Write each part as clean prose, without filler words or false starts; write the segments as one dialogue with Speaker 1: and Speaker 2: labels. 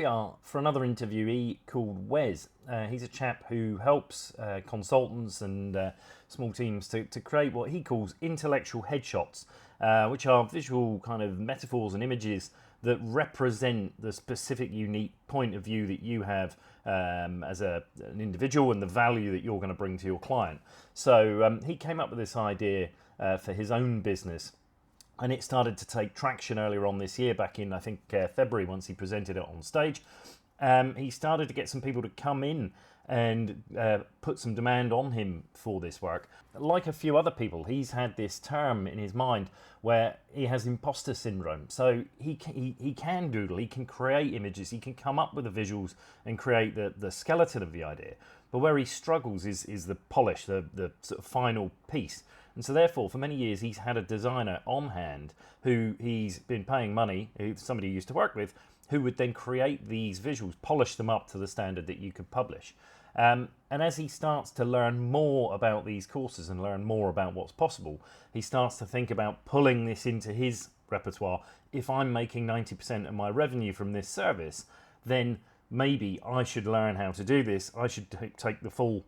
Speaker 1: we are for another interviewee called Wes. He's a chap who helps consultants and small teams to create what he calls intellectual headshots, which are visual kind of metaphors and images that represent the specific unique point of view that you have as an individual and the value that you're going to bring to your client. So he came up with this idea for his own business. And it started to take traction earlier on this year, back in, I think, February, once he presented it on stage. He started to get some people to come in and put some demand on him for this work. Like a few other people, he's had this term in his mind where he has imposter syndrome. So he can doodle, he can create images, he can come up with the visuals and create the skeleton of the idea. But where he struggles is the polish, the sort of final piece. And so therefore, for many years, he's had a designer on hand who he's been paying money, somebody he used to work with, who would then create these visuals, polish them up to the standard that you could publish. And as he starts to learn more about these courses and learn more about what's possible, he starts to think about pulling this into his repertoire. If I'm making 90% of my revenue from this service, then maybe I should learn how to do this. I should take the full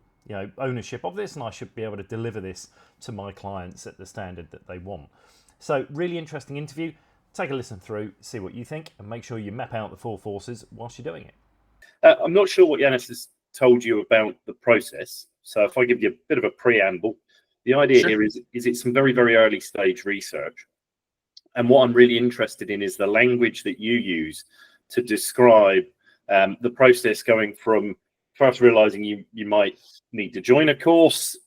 Speaker 1: ownership of this, and I should be able to deliver this to my clients at the standard that they want. So really interesting interview. Take a listen through, see what you think, and make sure you map out the four forces whilst you're doing it.
Speaker 2: I'm not sure what Janis has told you about the process. So if I give you a bit of a preamble, the idea here is it's some very, very early stage research. And what I'm really interested in is the language that you use to describe the process going from first realizing you might need to join a course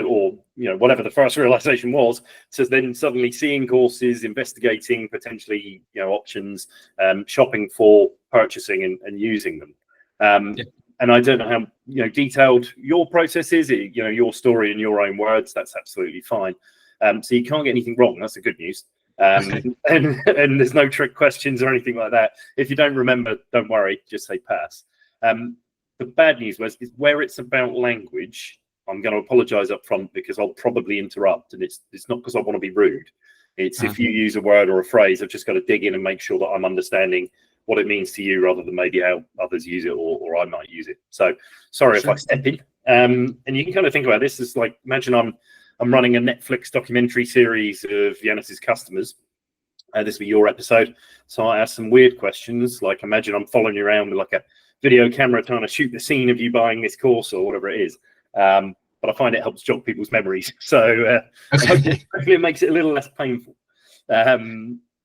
Speaker 2: or whatever the first realization was, to then suddenly seeing courses, investigating potentially options, shopping for purchasing and using them. And I don't know how detailed your process is. Your story in your own words, that's absolutely fine. So you can't get anything wrong. That's the good news. And there's no trick questions or anything like that. If you don't remember, don't worry, just say pass. The bad news is where it's about language, I'm going to apologize up front because I'll probably interrupt, and it's not because I want to be rude. It's if you use a word or a phrase, I've just got to dig in and make sure that I'm understanding what it means to you rather than maybe how others use it or I might use it. So sorry if I step in. And you can kind of think about this as like, imagine I'm running a Netflix documentary series of Janis's customers. This will be your episode. So I ask some weird questions, like imagine I'm following you around with like a video camera trying to shoot the scene of you buying this course or whatever it is. But I find it helps jog people's memories. So hopefully it makes it a little less painful.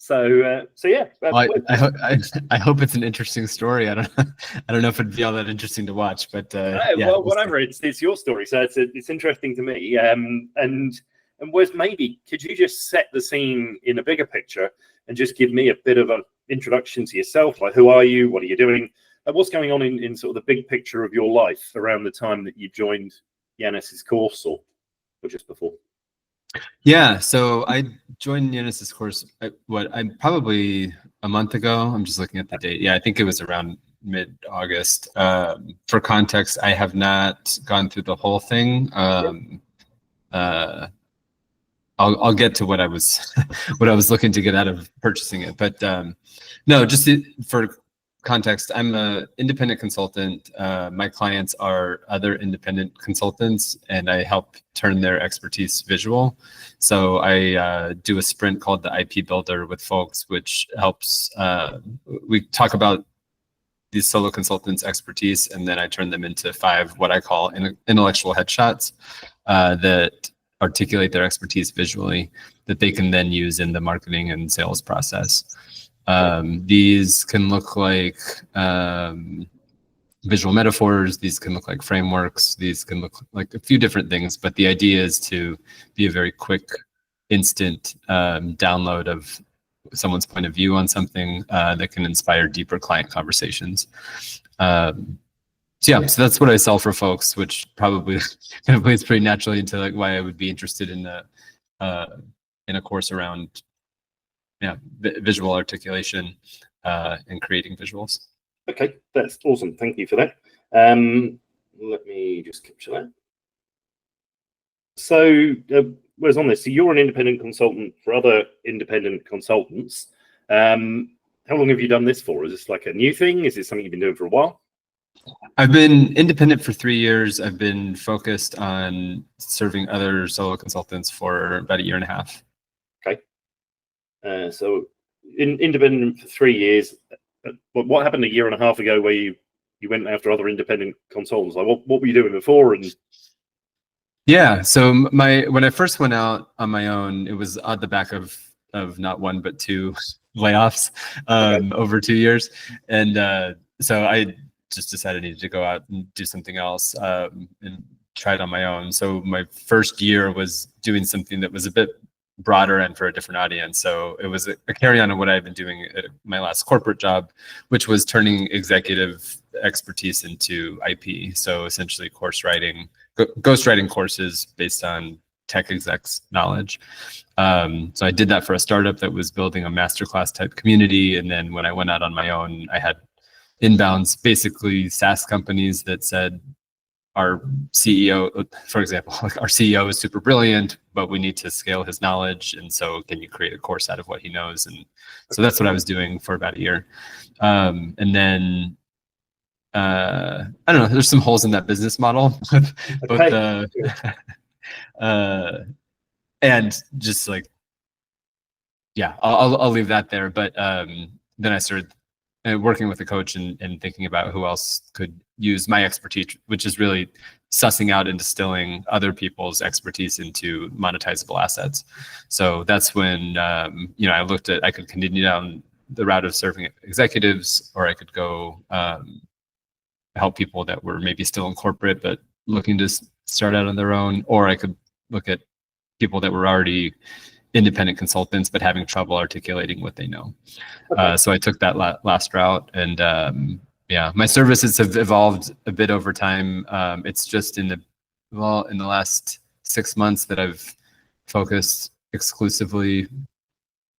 Speaker 2: So yeah.
Speaker 3: I hope it's an interesting story. I don't know if it'd be all that interesting to watch, but
Speaker 2: well, whatever. It's your story, so it's interesting to me. And Wes, maybe could you just set the scene in a bigger picture and just give me a bit of an introduction to yourself? Like, who are you? What are you doing? What's going on in sort of the big picture of your life around the time that you joined Janis's course or just before?
Speaker 3: Yeah, so I joined Janis's course, I'm probably a month ago. I'm just looking at the date. Yeah, I think it was around mid-August. For context, I have not gone through the whole thing. I'll get to what I was what I was looking to get out of purchasing it, but no, just for context, I'm an independent consultant. My clients are other independent consultants, and I help turn their expertise visual. So I do a sprint called the IP Builder with folks, which helps. We talk about these solo consultants' expertise, and then I turn them into 5 what I call intellectual headshots that articulate their expertise visually that they can then use in the marketing and sales process. These can look like visual metaphors. These can look like frameworks. These can look like a few different things, but the idea is to be a very quick, instant download of someone's point of view on something that can inspire deeper client conversations. So that's what I sell for folks, which probably kind of plays pretty naturally into like why I would be interested in a course around visual articulation and creating visuals.
Speaker 2: Okay, that's awesome. Thank you for that. Let me just capture that. So where's on this? So you're an independent consultant for other independent consultants. How long have you done this for? Is this like a new thing? Is it something you've been doing for a while?
Speaker 3: I've been independent for 3 years. I've been focused on serving other solo consultants for about 1.5 years.
Speaker 2: Okay. So independent for 3 years. What happened 1.5 years ago where you went after other independent consultants? Like what were you doing before? And
Speaker 3: yeah, so when I first went out on my own, it was on the back of not one but two layoffs over 2 years, and so I just decided I needed to go out and do something else and try it on my own. So my first year was doing something that was a bit broader and for a different audience. So it was a carry on of what I had been doing at my last corporate job, which was turning executive expertise into IP. So essentially course writing, ghostwriting courses based on tech execs knowledge. So I did that for a startup that was building a masterclass type community. And then when I went out on my own, I had inbounds, basically SaaS companies that said, our CEO, for example, like our CEO is super brilliant, but we need to scale his knowledge. And so can you create a course out of what he knows? And so that's what I was doing for about 1 year. And then, I don't know, there's some holes in that business model, but and just like, yeah, I'll leave that there. But then I started working with a coach and thinking about who else could use my expertise, which is really sussing out and distilling other people's expertise into monetizable assets. So that's when I looked at, I could continue down the route of serving executives, or I could go help people that were maybe still in corporate but looking to start out on their own, or I could look at people that were already independent consultants but having trouble articulating what they know. Okay. So I took that last route, and my services have evolved a bit over time. It's just in the last 6 months that I've focused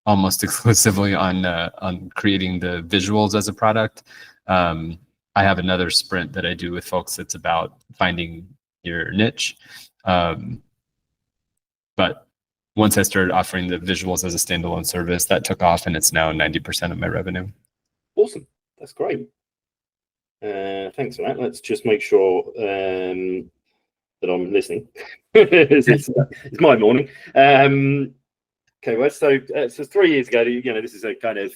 Speaker 3: almost exclusively on creating the visuals as a product. I have another sprint that I do with folks that's about finding your niche. But once I started offering the visuals as a standalone service, that took off, and it's now 90% of my revenue.
Speaker 2: Awesome. That's great. Thanks for that. Let's just make sure that I'm listening. it's my morning. Okay, well, so 3 years ago, this is a kind of,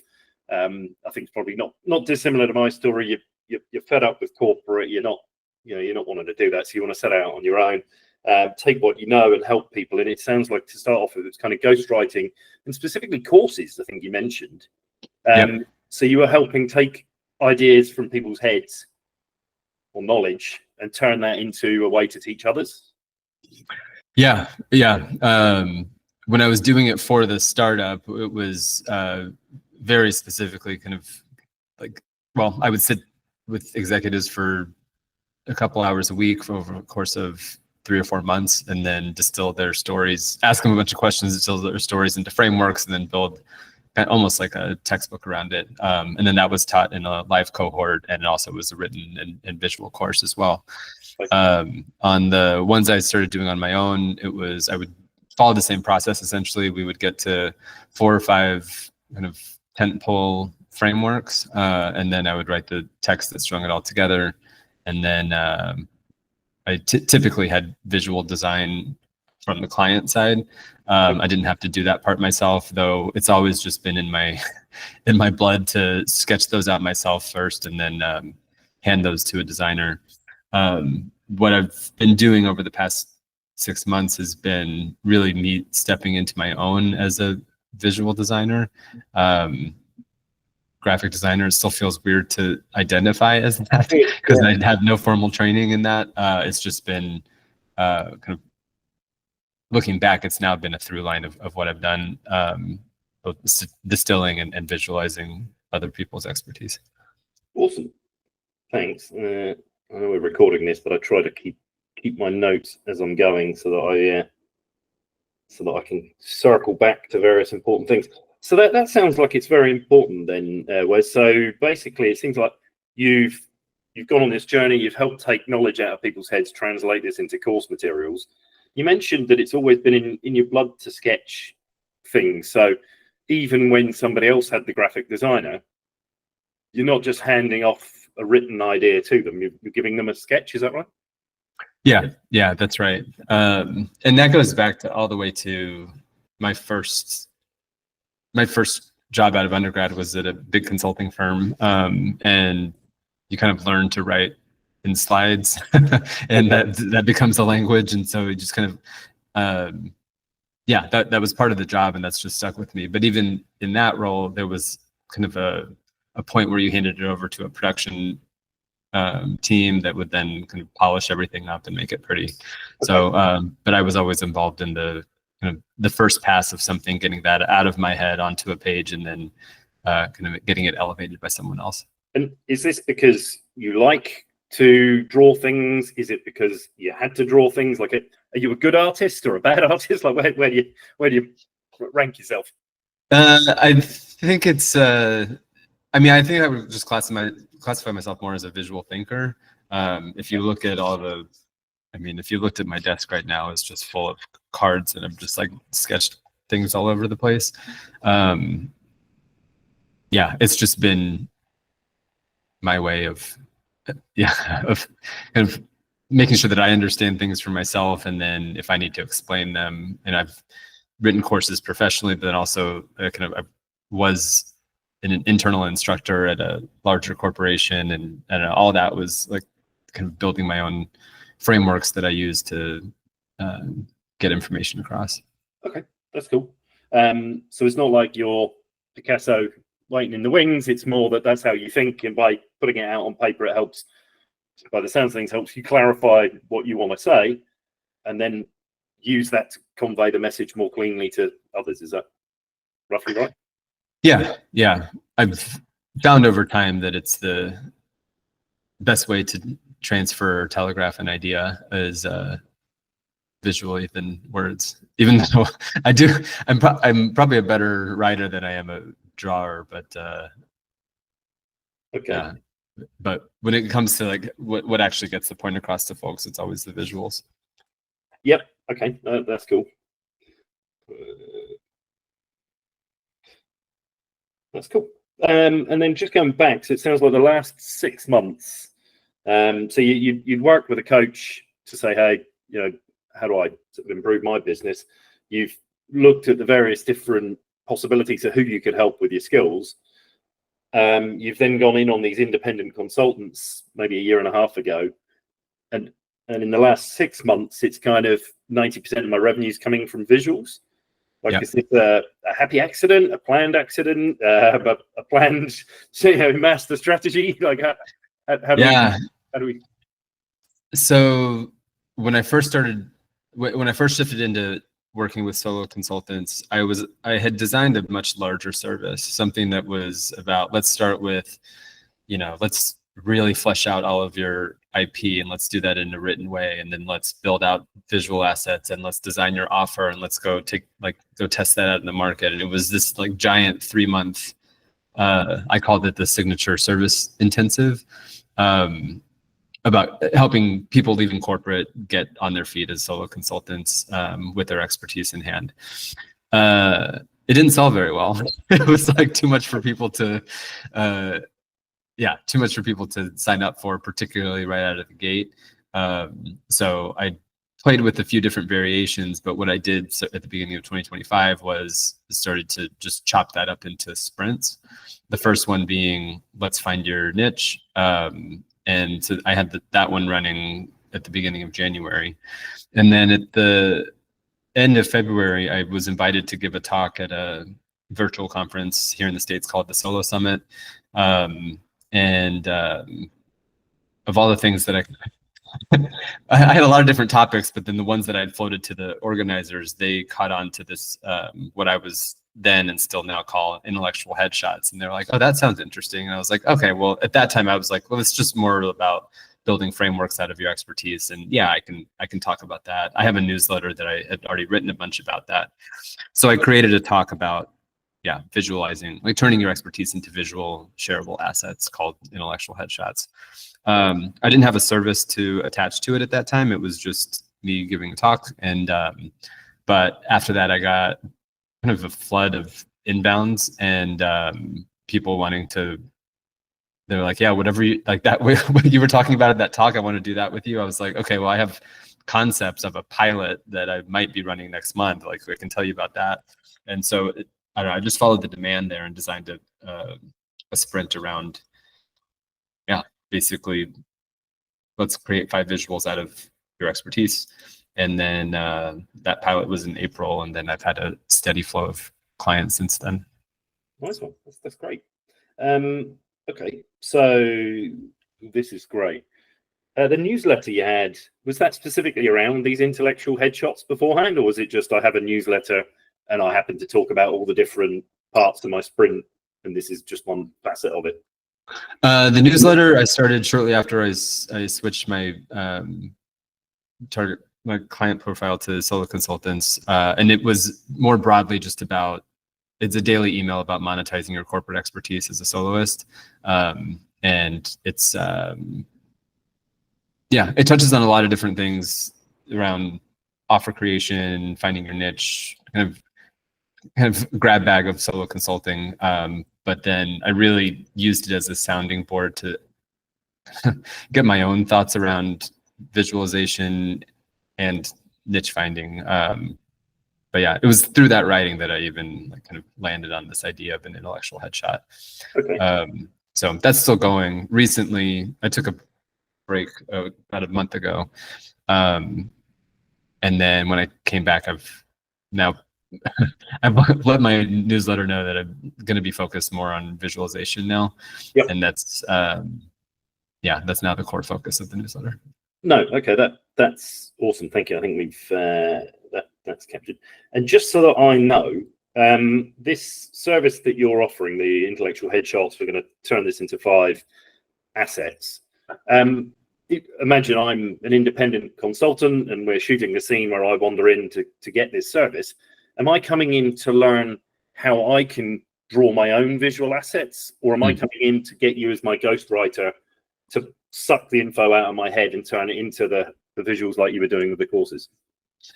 Speaker 2: I think it's probably not dissimilar to my story. You're fed up with corporate. You're not wanting to do that, so you want to set out on your own. Take what you know and help people. And it sounds like, to start off with, it's kind of ghostwriting and specifically courses, I think you mentioned. So you were helping take ideas from people's heads or knowledge and turn that into a way to teach others.
Speaker 3: Yeah. When I was doing it for the startup, it was very specifically kind of like, well, I would sit with executives for a couple hours a week over the course of 3 or 4 months, and then distill their stories, ask them a bunch of questions, distill their stories into frameworks, and then build almost like a textbook around it. And then that was taught in a live cohort, and it also was a written and visual course as well. On the ones I started doing on my own, I would follow the same process. Essentially, we would get to 4 or 5 kind of tentpole frameworks, and then I would write the text that strung it all together. And then I typically had visual design from the client side. I didn't have to do that part myself, though. It's always just been in my blood to sketch those out myself first, and then hand those to a designer. What I've been doing over the past 6 months has been really me stepping into my own as a visual designer. Graphic designer, it still feels weird to identify as that because I have no formal training in that. It's just been kind of looking back, it's now been a through line of what I've done, both distilling and visualizing other people's expertise.
Speaker 2: Awesome. Thanks. I know we're recording this, but I try to keep my notes as I'm going so that I can circle back to various important things. So that sounds like it's very important then, Wes. So basically, it seems like you've gone on this journey. You've helped take knowledge out of people's heads, translate this into course materials. You mentioned that it's always been in your blood to sketch things. So even when somebody else had the graphic designer, you're not just handing off a written idea to them, you're giving them a sketch. Is that right?
Speaker 3: Yeah, that's right. And that goes back to all the way to my first job out of undergrad was at a big consulting firm. And you kind of learn to write in slides and that becomes a language. And so it just kind of, that was part of the job, and that's just stuck with me. But even in that role, there was kind of a point where you handed it over to a production team that would then kind of polish everything up and make it pretty. Okay. So, but I was always involved in the kind of the first pass of something, getting that out of my head onto a page, and then kind of getting it elevated by someone else.
Speaker 2: And is this because you like to draw things? Is it because you had to draw things? Like, are you a good artist or a bad artist? Like, where do you rank yourself?
Speaker 3: I think it's. I think I would just classify myself more as a visual thinker. If you look at if you looked at my desk right now, it's just full of cards, and I've just like sketched things all over the place. It's just been my way of kind of making sure that I understand things for myself, and then if I need to explain them, and I've written courses professionally, but then also I was an internal instructor at a larger corporation, and all that was like kind of building my own frameworks that I use to get information across.
Speaker 2: Okay, that's cool. So it's not like you're Picasso waiting in the wings. It's more that's how you think, and by putting it out on paper, it helps. By the sounds of things, helps you clarify what you want to say, and then use that to convey the message more cleanly to others. Is that roughly right?
Speaker 3: Yeah. I've found over time that it's the best way to transfer or telegraph an idea is visually than words. Even though I'm probably a better writer than I am a drawer, but
Speaker 2: okay.
Speaker 3: But when it comes to like what actually gets the point across to folks, it's always the visuals.
Speaker 2: Yep. Okay, that's cool. That's cool. And then just going back, so it sounds like the last 6 months. So you'd worked with a coach to say, hey, how do I sort of improve my business? You've looked at the various different possibilities of who you could help with your skills. You've then gone in on these independent consultants maybe a year and a half ago, and in the last 6 months, it's kind of 90% of my revenue is coming from visuals. Like, is this a happy accident, a planned accident, a planned master strategy? Like, how do we?
Speaker 3: So when I first shifted into working with solo consultants, I had designed a much larger service, something that was about, let's start with, let's really flesh out all of your IP, and let's do that in a written way, and then let's build out visual assets, and let's design your offer, and let's go test that out in the market. And it was this like giant 3-month, I called it the signature service intensive, about helping people leaving corporate get on their feet as solo consultants with their expertise in hand. It didn't sell very well. It was like too much for people to sign up for, particularly right out of the gate. So I played with a few different variations, but what I did at the beginning of 2025 was started to just chop that up into sprints. The first one being, let's find your niche. And so I had that one running at the beginning of January. And then at the end of February, I was invited to give a talk at a virtual conference here in the States called the Solo Summit. And of all the things that I had a lot of different topics, but then the ones that I had floated to the organizers, they caught on to this, what I was then and still now call intellectual headshots. And they're like, oh, that sounds interesting. And I was like, okay, well, at that time I was like, well, it's just more about building frameworks out of your expertise. And yeah, I can talk about that. I have a newsletter that I had already written a bunch about that. So I created a talk about, visualizing, like turning your expertise into visual shareable assets called intellectual headshots. I didn't have a service to attach to it at that time. It was just me giving a talk. And, but after that, I got kind of a flood of inbounds and people wanting to they were like, yeah, whatever you like that. What you were talking about at that talk, I want to do that with you. I was like, okay, well, I have concepts of a pilot that I might be running next month. Like, I can tell you about that. And so I don't know, I just followed the demand there and designed a sprint around, yeah, basically, let's create 5 visuals out of your expertise. And then that pilot was in April, and then I've had a steady flow of clients since then.
Speaker 2: Nice one. That's great. Okay, so this is great. The newsletter you had, was that specifically around these intellectual headshots beforehand, or was it just I have a newsletter and I happen to talk about all the different parts of my sprint, and this is just one facet of it?
Speaker 3: The newsletter I started shortly after I switched my my client profile to solo consultants, and it was more broadly just about, it's a daily email about monetizing your corporate expertise as a soloist, and it's yeah, it touches on a lot of different things around offer creation, finding your niche, kind of grab bag of solo consulting. But then I really used it as a sounding board to get my own thoughts around visualization and niche finding. But yeah, it was through that writing that I even like kind of landed on this idea of an intellectual headshot.
Speaker 2: Okay.
Speaker 3: So that's still going. Recently, I took a break about a month ago. And then when I came back, I've let my newsletter know that I'm going to be focused more on visualization now.
Speaker 2: Yep.
Speaker 3: And that's, yeah, that's now the core focus of the newsletter.
Speaker 2: No, okay, that's awesome. Thank you. I think we've that's captured. And just so that I know, this service that you're offering, the intellectual headshots, we're going to turn this into 5 assets. Imagine I'm an independent consultant and we're shooting the scene where I wander in to get this service. Am I coming in to learn how I can draw my own visual assets, or am I coming in to get you as my ghostwriter to suck the info out of my head and turn it into the visuals like you were doing with the courses?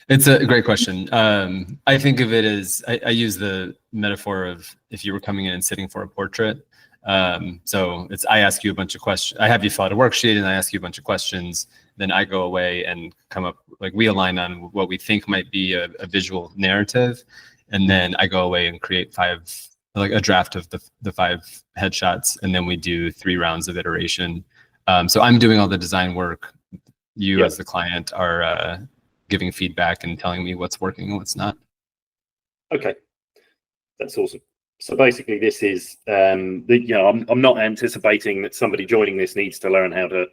Speaker 3: It's a great question. I think of it as, I use the metaphor of if you were coming in and sitting for a portrait. So it's, I ask you a bunch of questions. I have you fill out a worksheet and I ask you a bunch of questions. Then I go away and come up, like we align on what we think might be a visual narrative. And then I go away and create 5, like a draft of the 5 headshots. And then we do 3 rounds of iteration. So I'm doing all the design work. You as the client are giving feedback and telling me what's working and what's not. Okay,
Speaker 2: that's awesome. So basically, this is I'm not anticipating that somebody joining this needs to learn how to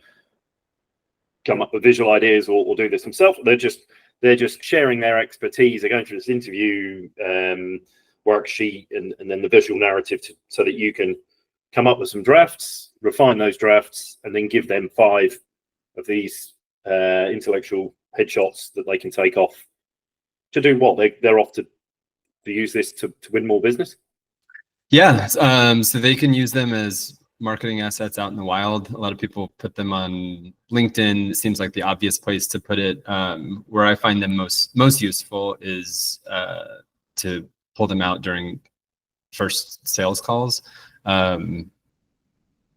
Speaker 2: come up with visual ideas or do this themselves. They're just sharing their expertise. They're going through this interview worksheet and then the visual narrative so that you can come up with some drafts, refine those drafts, and then give them 5 of these intellectual headshots that they can take off to do what they're off to use this to win more business.
Speaker 3: Yeah, so they can use them as marketing assets out in the wild. A lot of people put them on LinkedIn. It seems like the obvious place to put it. Where I find them most useful is to pull them out during first sales calls. A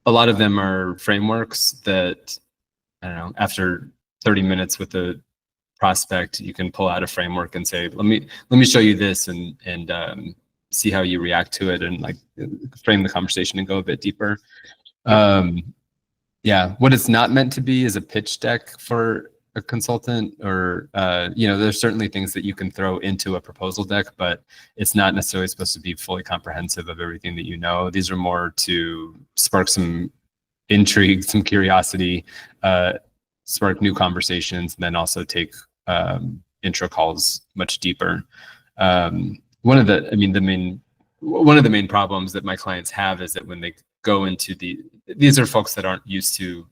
Speaker 3: lot of them are frameworks that, I don't know, after 30 minutes with a prospect, you can pull out a framework and say, let me show you this and see how you react to it, and like frame the conversation and go a bit deeper. Yeah, what it's not meant to be is a pitch deck for a consultant, or there's certainly things that you can throw into a proposal deck, but it's not necessarily supposed to be fully comprehensive of everything that you know. These are more to spark some intrigue, some curiosity, spark new conversations, and then also take intro calls much deeper. One of the main problems that my clients have is that when they go into these are folks that aren't used to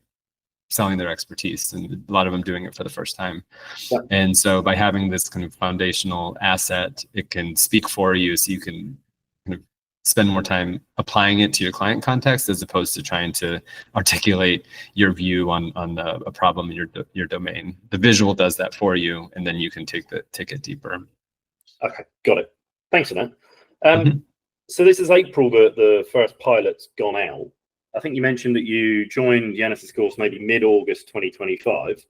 Speaker 3: selling their expertise, and a lot of them doing it for the first time. Yeah. And so by having this kind of foundational asset, it can speak for you, so you can kind of spend more time applying it to your client context as opposed to trying to articulate your view on a problem in your domain. The visual does that for you, and then you can take it deeper.
Speaker 2: Okay, got it. Thanks for that. So this is April that the first pilot's gone out. I think you mentioned that you joined Janis's course maybe mid-August 2025.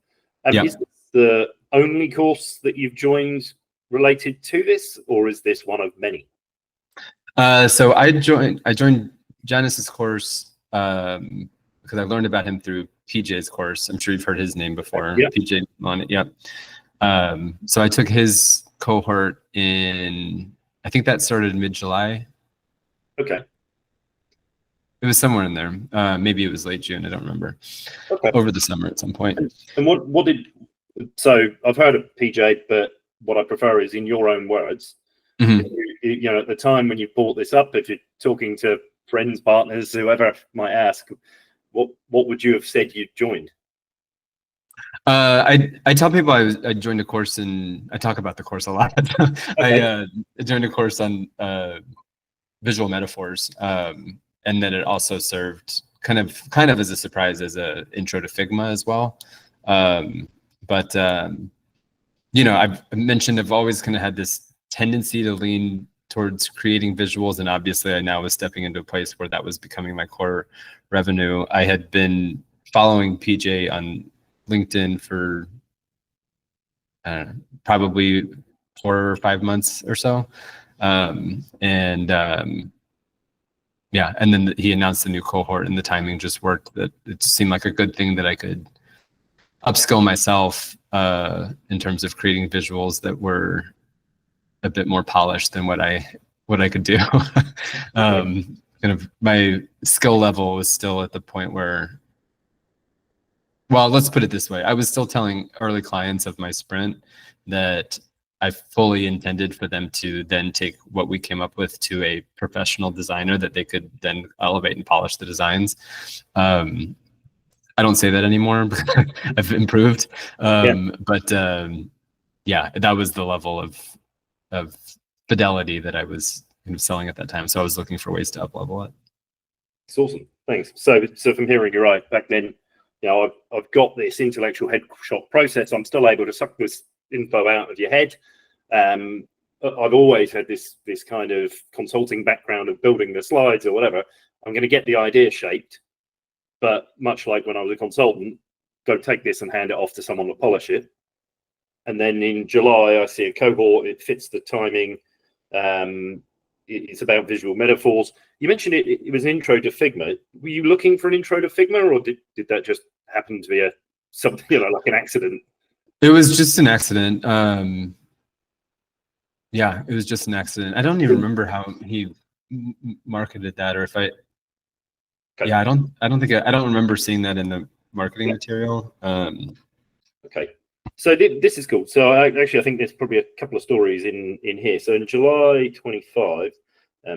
Speaker 3: Yeah.
Speaker 2: Is this the only course that you've joined related to this, or is this one of many?
Speaker 3: So I joined Janis's course because I learned about him through PJ's course. I'm sure you've heard his name before.
Speaker 2: Yeah.
Speaker 3: PJ Milani. Yep. So I took his cohort in, I think that started mid-July.
Speaker 2: Okay.
Speaker 3: It was somewhere in there. Maybe it was late June. I don't remember.
Speaker 2: Okay.
Speaker 3: Over the summer at some point.
Speaker 2: And what did, so I've heard of PJ, but what I prefer is in your own words.
Speaker 3: Mm-hmm.
Speaker 2: You know, at the time when you brought this up, if you're talking to friends, partners, whoever might ask, what would you have said you'd joined?
Speaker 3: I tell people I joined a course, and I talk about the course a lot.
Speaker 2: Okay.
Speaker 3: I joined a course on visual metaphors, and then it also served kind of as a surprise as a intro to Figma as well. But you know, I've mentioned I've always kind of had this tendency to lean towards creating visuals, and obviously I now was stepping into a place where that was becoming my core revenue. I had been following PJ on LinkedIn for probably 4 or 5 months or so, yeah, and then he announced a new cohort, and the timing just worked. That it seemed like a good thing that I could upskill myself in terms of creating visuals that were a bit more polished than what I could do. Kind of my skill level was still at the point where, well, let's put it this way. I was still telling early clients of my sprint that I fully intended for them to then take what we came up with to a professional designer that they could then elevate and polish the designs. I don't say that anymore. I've improved. But yeah, that was the level of fidelity that I was kind of selling at that time. So I was looking for ways to up level it.
Speaker 2: It's awesome. Thanks. So from hearing you right, back then, you know, I've got this intellectual headshot process. I'm still able to suck this info out of your head. I've always had this kind of consulting background of building the slides or whatever. I'm going to get the idea shaped, but much like when I was a consultant, go take this and hand it off to someone to polish it. And then in July, I see a cohort. It fits the timing. It's about visual metaphors. You mentioned it was an intro to Figma. Were you looking for an intro to Figma, or did that just happen to be something, you know, like an accident?
Speaker 3: It was just an accident. Yeah, it was just an accident. I don't even remember how he marketed that, or if I. Okay. Yeah, I don't remember seeing that in the marketing material.
Speaker 2: Okay. So this is cool. So I think there's probably a couple of stories in here. So in July 25,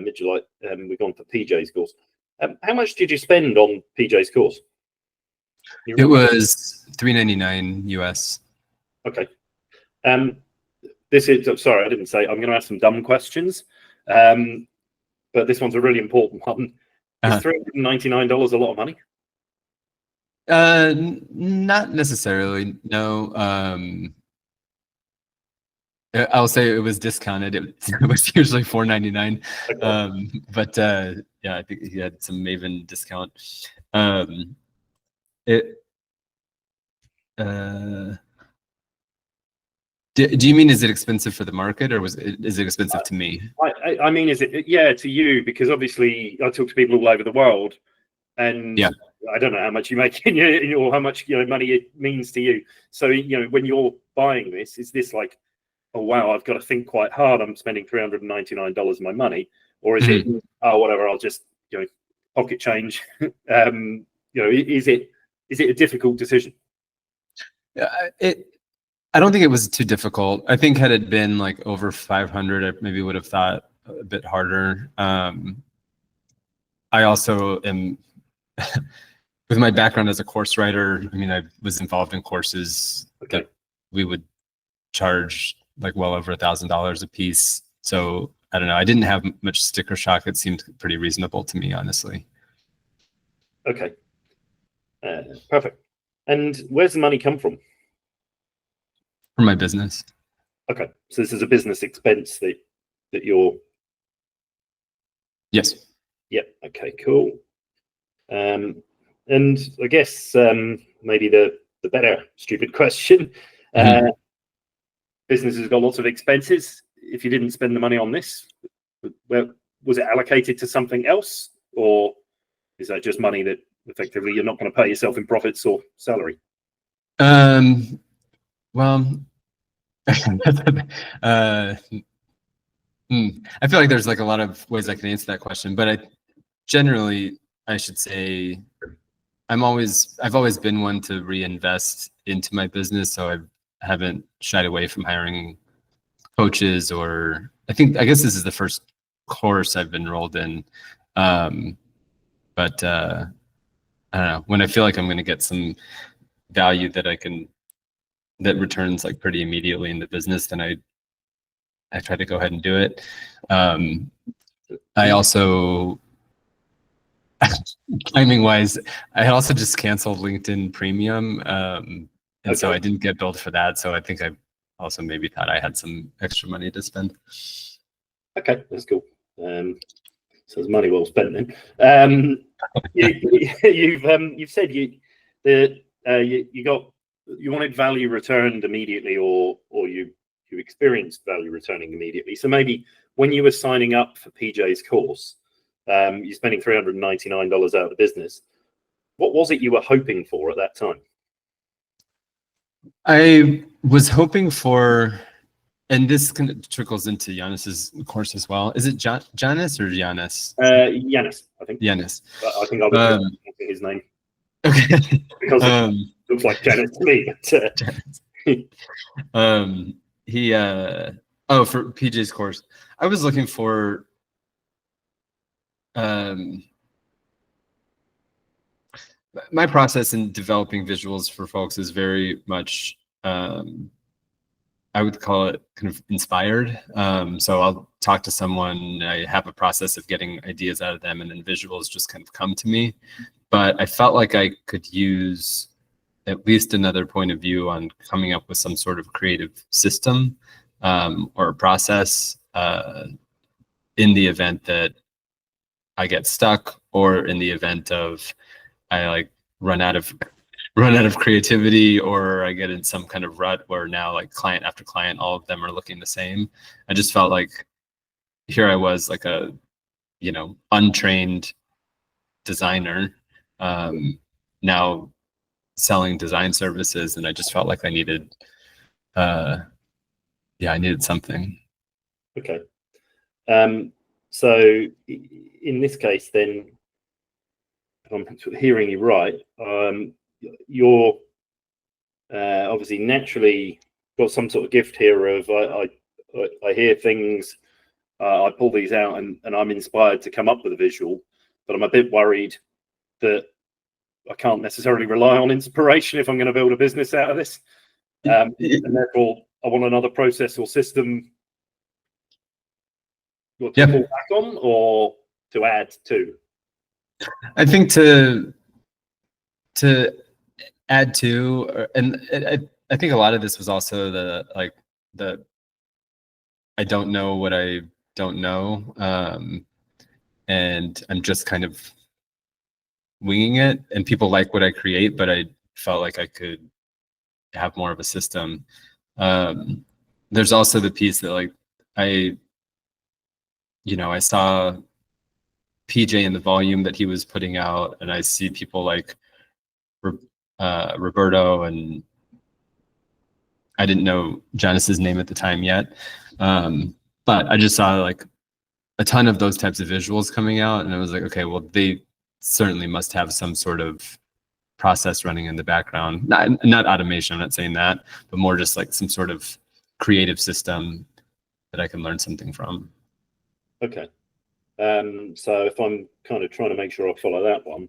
Speaker 2: mid-July, we've gone for PJ's course. How much did you spend on PJ's course?
Speaker 3: It was $399 US.
Speaker 2: Okay. This is, sorry, I didn't say, I'm going to ask some dumb questions, but this one's a really important one. Is $399 a lot of money?
Speaker 3: Not necessarily. No. I'll say it was discounted. It was usually $499. Okay. But yeah, I think he had some Maven discount. Do you mean, is it expensive for the market, or is it expensive to me?
Speaker 2: I mean, is it, yeah, to you, because obviously I talk to people all over the world, and yeah, I don't know how much you make in your or how much, you know, money it means to you. So, you know, when you're buying this, is this like, oh wow, I've got to think quite hard, I'm spending $399 of my money, or is it, oh whatever, I'll just, you know, pocket change? You know, is it a difficult decision?
Speaker 3: I don't think it was too difficult. I think had it been like over 500, I maybe would have thought a bit harder. I also am, with my background as a course writer, I mean, I was involved in courses that we would charge like well over $1,000 a piece. So I don't know. I didn't have much sticker shock. It seemed pretty reasonable to me, honestly.
Speaker 2: Okay. Perfect. And where's the money come from?
Speaker 3: For my business.
Speaker 2: Okay, so this is a business expense that you're.
Speaker 3: Yes.
Speaker 2: Yep. Okay. Cool. And I guess maybe the better stupid question. Business has got lots of expenses. If you didn't spend the money on this, well, was it allocated to something else, or is that just money that effectively you're not going to pay yourself in profits or salary?
Speaker 3: Well, I feel like there's like a lot of ways I can answer that question, but I should say I've always been one to reinvest into my business, so I haven't shied away from hiring coaches, or I guess this is the first course I've enrolled in. But I don't know, when I feel like I'm going to get some value that returns like pretty immediately in the business, then I try to go ahead and do it. I also, timing wise, I had also just canceled LinkedIn Premium. And so I didn't get billed for that. So I think I also maybe thought I had some extra money to spend. Okay,
Speaker 2: that's cool. So it's money well spent then. You've said you wanted value returned immediately, or you experienced value returning immediately. So maybe when you were signing up for PJ's course, you're spending $399 out of the business. What was it you were hoping for at that time?
Speaker 3: I was hoping for, and this kind of trickles into Janis's course as well. Is it Janis or Janis?
Speaker 2: Janis, I think.
Speaker 3: Janis.
Speaker 2: I think I was his name.
Speaker 3: Okay.
Speaker 2: Because it looks like Janis to me. But,
Speaker 3: for PJ's course, I was looking for my process in developing visuals for folks is very much, I would call it kind of inspired. So I'll talk to someone, I have a process of getting ideas out of them, and then visuals just kind of come to me. But I felt like I could use at least another point of view on coming up with some sort of creative system or process in the event that I get stuck, or in the event of I like run out of creativity, or I get in some kind of rut where now like client after client, all of them are looking the same. I just felt like here I was like a, untrained designer, now selling design services. And I just felt like I needed, I needed something.
Speaker 2: Okay. So in this case, then, if I'm hearing you right, you're obviously naturally got some sort of gift here of I hear things, I pull these out, and I'm inspired to come up with a visual, but I'm a bit worried that I can't necessarily rely on inspiration if I'm going to build a business out of this, and therefore I want another process or system to fall back on, or to add to.
Speaker 3: I think to add to, and I think a lot of this was also the I don't know what I don't know, and I'm just kind of winging it, and people like what I create, but I felt like I could have more of a system. There's also the piece that like I saw PJ in the volume that he was putting out, and I see people like Roberto, and I didn't know Janis's name at the time yet, but I just saw like a ton of those types of visuals coming out, and I was like, okay, well, they certainly must have some sort of process running in the background. Not automation, I'm not saying that, but more just like some sort of creative system that I can learn something from.
Speaker 2: Okay. So if I'm kind of trying to make sure I follow that one,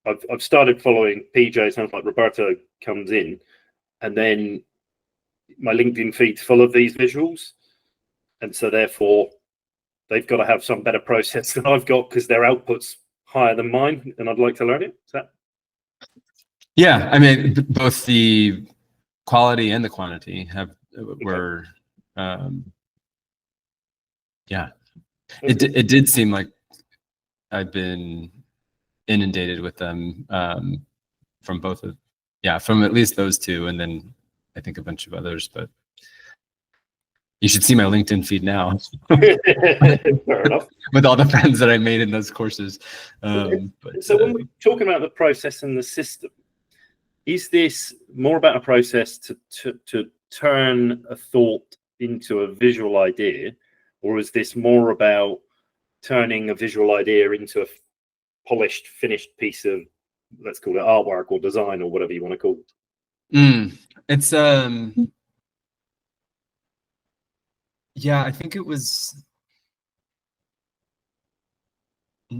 Speaker 2: I've started following PJ. Sounds like Roberto comes in, and then my LinkedIn feed's full of these visuals, and so therefore they've got to have some better process than I've got, because their output's higher than mine, and I'd like to learn it. Is that?
Speaker 3: Yeah, I mean, both the quality and the quantity were. Yeah, it did seem like I've been inundated with them from both of, from at least those two, and then I think a bunch of others. But you should see my LinkedIn feed now.
Speaker 2: Fair enough.
Speaker 3: With all the friends that I made in those courses.
Speaker 2: When we're talking about the process and the system, is this more about a process to turn a thought into a visual idea, or is this more about turning a visual idea into a polished, finished piece of, let's call it artwork or design or whatever you want to call it?
Speaker 3: It's yeah, I think it was I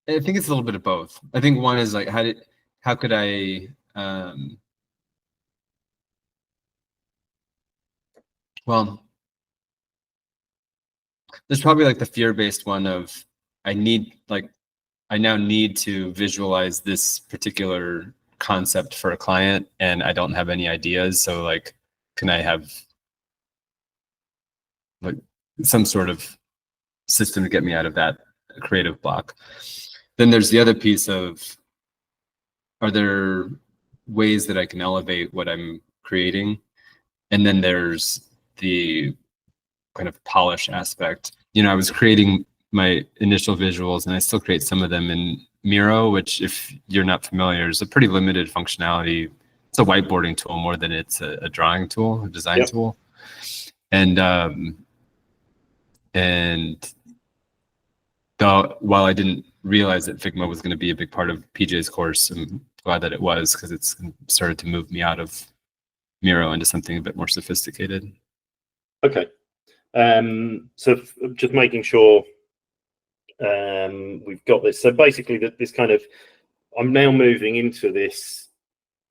Speaker 3: think it's a little bit of both. I think one is like how could I well, there's probably like the fear-based one of I now need to visualize this particular concept for a client and I don't have any ideas. So like, can I have like some sort of system to get me out of that creative block? Then there's the other piece of, are there ways that I can elevate what I'm creating? And then there's the kind of polish aspect. You know, I was creating my initial visuals and I still create some of them in Miro, which if you're not familiar, is a pretty limited functionality. It's a whiteboarding tool more than it's a drawing tool, a design tool. And while I didn't realize that Figma was going to be a big part of PJ's course, I'm glad that it was, because it's started to move me out of Miro into something a bit more sophisticated.
Speaker 2: Okay. So just making sure we've got this. So basically this kind of, I'm now moving into this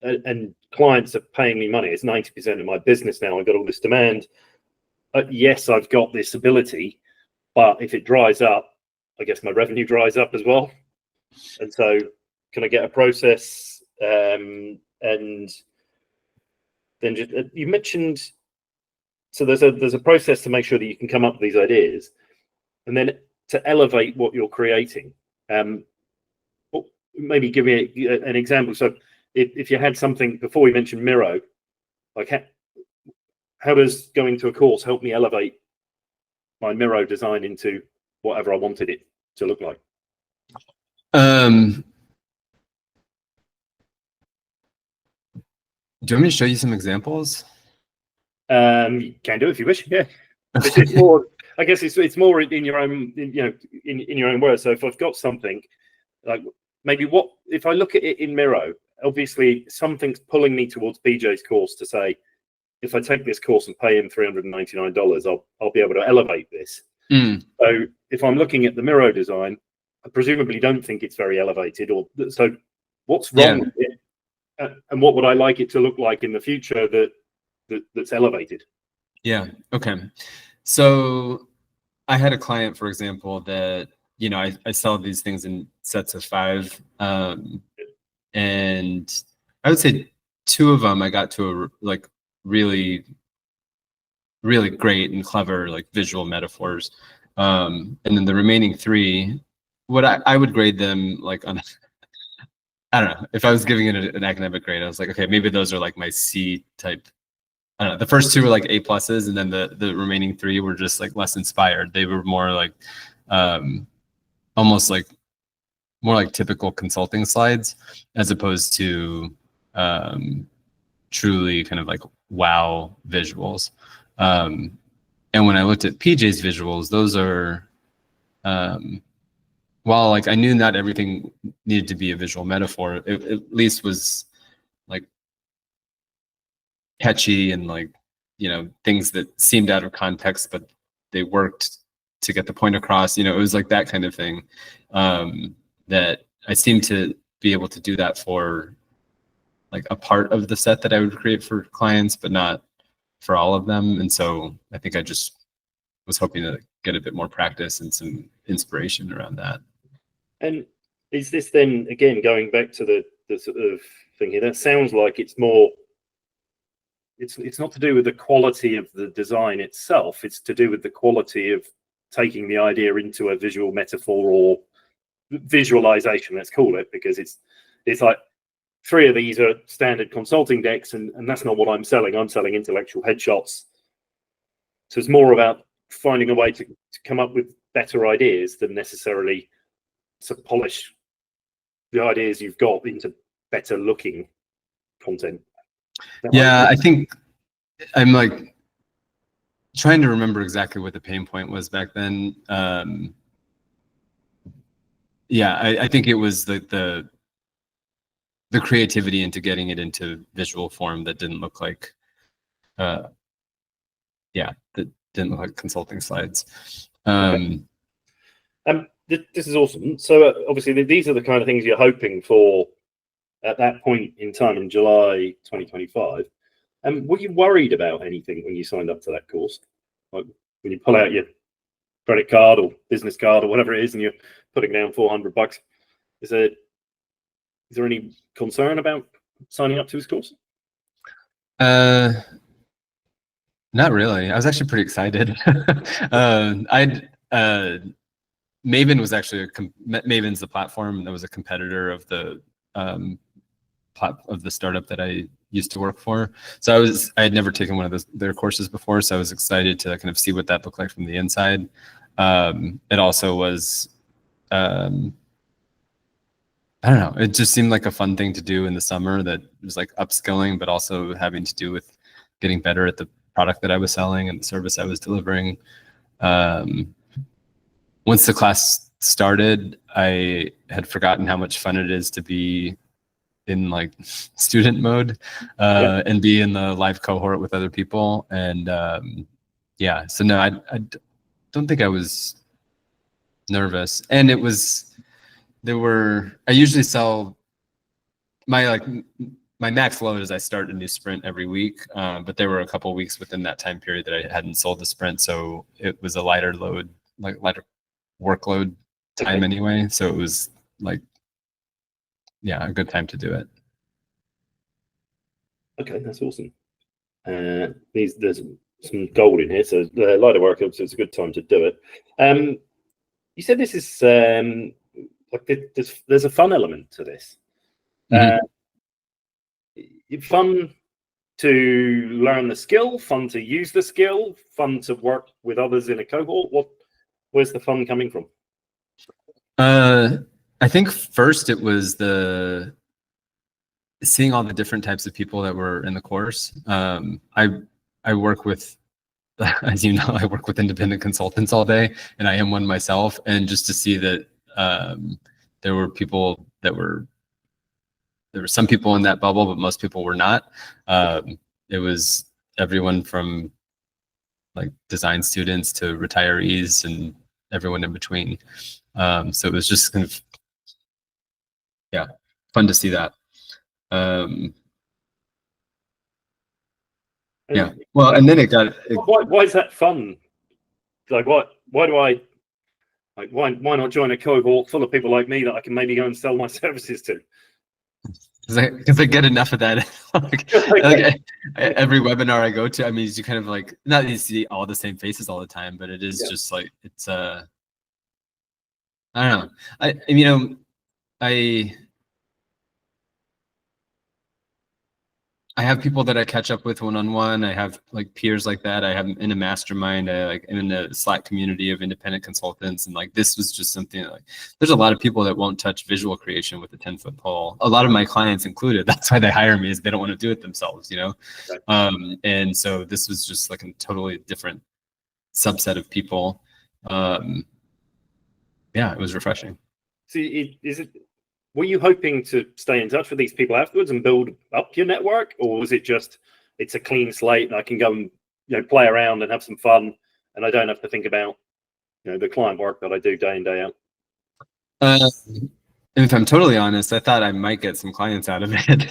Speaker 2: and clients are paying me money. It's 90% of my business now. I've got all this demand. Yes, I've got this ability, but if it dries up, I guess my revenue dries up as well. And so can I get a process? And then just, you mentioned, so there's a process to make sure that you can come up with these ideas, and then to elevate what you're creating. Maybe give me an example. So if you had something before, we mentioned Miro, like how does going to a course help me elevate my Miro design into whatever I wanted it to look like?
Speaker 3: Do you want me to show you some examples?
Speaker 2: You can do it if you wish. Yeah, it's more. I guess it's more in your own, in your own words. So if I've got something, like maybe what if I look at it in Miro, obviously something's pulling me towards PJ's course to say, if I take this course and pay him $399, I'll be able to elevate this. So if I'm looking at the Miro design, I presumably don't think it's very elevated. Or so, what's wrong with it? And what would I like it to look like in the future that's elevated? Yeah.
Speaker 3: Okay. So I had a client, for example, that, I sell these things in sets of 5. And I would say 2 of them I got to a really, really great and clever visual metaphors. And then the remaining 3, what I would grade them on, I don't know, if I was giving it an academic grade, I was like, okay, maybe those are my C type. I don't know. The first 2 were A pluses, and then the remaining 3 were just less inspired. They were more almost more like typical consulting slides, as opposed to truly kind of wow visuals. And when I looked at PJ's visuals, those are, while I knew not everything needed to be a visual metaphor, it at least was catchy and things that seemed out of context, but they worked to get the point across. It was that kind of thing, that I seemed to be able to do that for a part of the set that I would create for clients, but not for all of them. And so I think I just was hoping to get a bit more practice and some inspiration around that.
Speaker 2: And is this then, again, going back to the sort of thing here, that sounds like it's more, it's not to do with the quality of the design itself, it's to do with the quality of taking the idea into a visual metaphor or visualization, let's call it, because it's like 3 of these are standard consulting decks, and that's not what I'm selling. I'm selling intellectual headshots. So it's more about finding a way to come up with better ideas than necessarily to polish the ideas you've got into better looking content.
Speaker 3: Yeah, I think I'm like trying to remember exactly what the pain point was back then. Yeah, I think it was the creativity into getting it into visual form that didn't look like, that didn't look like consulting slides.
Speaker 2: Okay. This is awesome. So obviously these are the kind of things you're hoping for at that point in time in July 2025. Were you worried about anything when you signed up to that course? Like when you pull out your credit card or business card or whatever it is, and you're putting down $400, is there any concern about signing up to this course?
Speaker 3: Not really. I was actually pretty excited. Maven was actually Maven's the platform that was a competitor of the startup that I used to work for. So I had never taken one of their courses before, so I was excited to kind of see what that looked like from the inside. It also was, I don't know, it just seemed like a fun thing to do in the summer that was like upskilling, but also having to do with getting better at the product that I was selling and the service I was delivering. Once the class started, I had forgotten how much fun it is to be in like student mode and be in the live cohort with other people. And so no, I don't think I was nervous. And I usually sell my max load is I start a new sprint every week, but there were a couple of weeks within that time period that I hadn't sold the sprint, so it was a lighter load, like lighter workload time anyway. So it was like, a good time to do it.
Speaker 2: Okay, that's awesome. There's some gold in here, so the lighter workload, so it's a good time to do it. You said this is like there's a fun element to this. Fun to learn the skill, fun to use the skill, fun to work with others in a cohort. Where's the fun coming from?
Speaker 3: I think first it was seeing all the different types of people that were in the course. I work with, as you know, I work with independent consultants all day, and I am one myself. And just to see that there were some people in that bubble, but most people were not. It was everyone from like design students to retirees and everyone in between. So it was just kind of, fun to see that. Well, and then it got.
Speaker 2: Why is that fun? Like, why not join a cohort full of people like me that I can maybe go and sell my services to?
Speaker 3: Because I get enough of that. Every webinar I go to, I mean, you kind of like, not you see all the same faces all the time, but it is just like, it's I don't know. I have people that I catch up with one-on-one. I have like peers like that. I have in a mastermind. I'm in a Slack community of independent consultants. And like, this was just something like, there's a lot of people that won't touch visual creation with a 10-foot pole. A lot of my clients included. That's why they hire me, is they don't want to do it themselves, you know? Right. And so this was just like a totally different subset of people. It was refreshing.
Speaker 2: See, were you hoping to stay in touch with these people afterwards and build up your network, or was it just it's a clean slate and I can go and play around and have some fun, and I don't have to think about the client work that I do day in day out?
Speaker 3: If I'm totally honest, I thought I might get some clients out of it,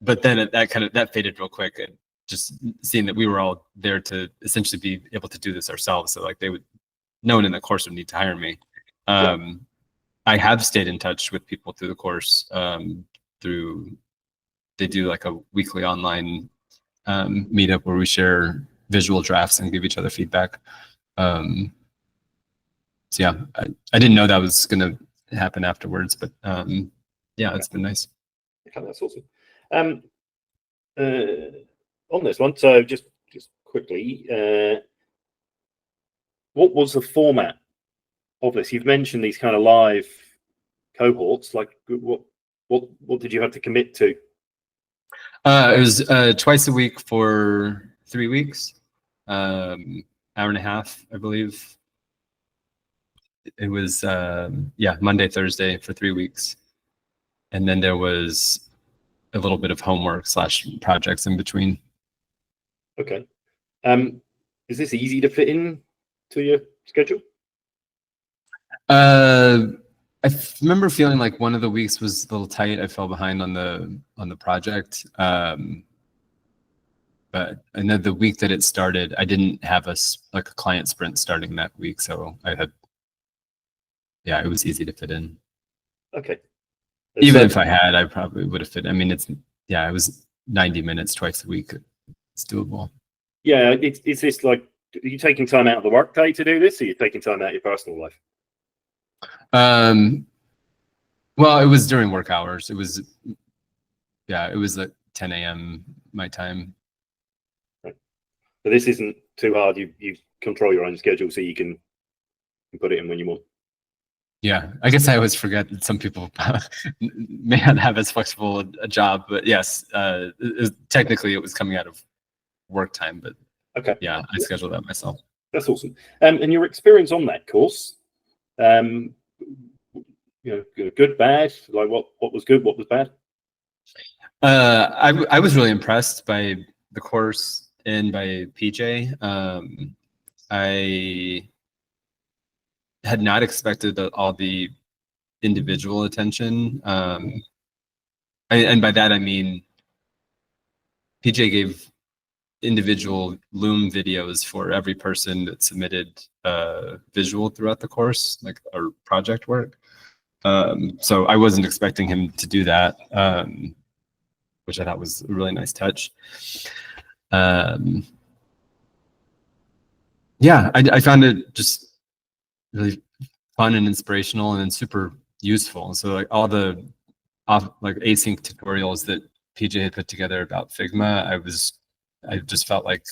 Speaker 3: but then that faded real quick. And just seeing that we were all there to essentially be able to do this ourselves, so like no one in the course would need to hire me. I have stayed in touch with people through the course. They do like a weekly online meetup where we share visual drafts and give each other feedback. So yeah, I didn't know that was going to happen afterwards, but yeah, it's been nice.
Speaker 2: Okay, that's awesome. On this one, so just quickly, what was the format of this? You've mentioned these kind of live cohorts. Like, what did you have to commit to?
Speaker 3: It was twice a week for 3 weeks, hour and a half, I believe. It was yeah, Monday, Thursday for 3 weeks, and then there was a little bit of homework / projects in between.
Speaker 2: Okay. Is this easy to fit in to your schedule?
Speaker 3: I remember feeling like one of the weeks was a little tight. I fell behind on the project. But and then the week that it started, I didn't have a client sprint starting that week, so yeah, it was easy to fit in.
Speaker 2: Okay.
Speaker 3: Even if I had, I probably would have fit. I mean, it was 90 minutes twice a week. It's doable. Yeah,
Speaker 2: is this like, are you taking time out of the workday to do this, or are you taking time out of your personal life?
Speaker 3: Well, it was during work hours. It was at 10 a.m. my time.
Speaker 2: Right. So this isn't too hard. You control your own schedule, so you can put it in when you want.
Speaker 3: Yeah, I guess I always forget that some people may not have as flexible a job, but yes, technically it was coming out of work time, but
Speaker 2: okay.
Speaker 3: Yeah, I scheduled that myself.
Speaker 2: That's awesome. And your experience on that course, you know, good, bad, like what was good, what was bad?
Speaker 3: I was really impressed by the course and by PJ. I had not expected all the individual attention. And by that, I mean, PJ gave individual Loom videos for every person that submitted visual throughout the course, like our project work. So I wasn't expecting him to do that, which I thought was a really nice touch. Yeah, I found it just really fun and inspirational and super useful. So like all the like async tutorials that PJ had put together about Figma, I just felt like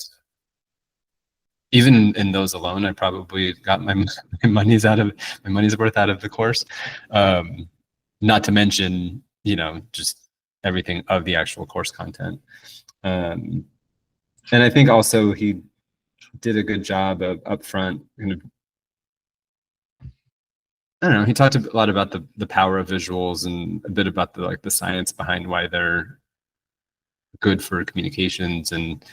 Speaker 3: even in those alone, I probably got my money's worth out of the course. Not to mention, you know, just everything of the actual course content. And I think also he did a good job of upfront kind of, I don't know, he talked a lot about the power of visuals and a bit about the science behind why they're good for communications. And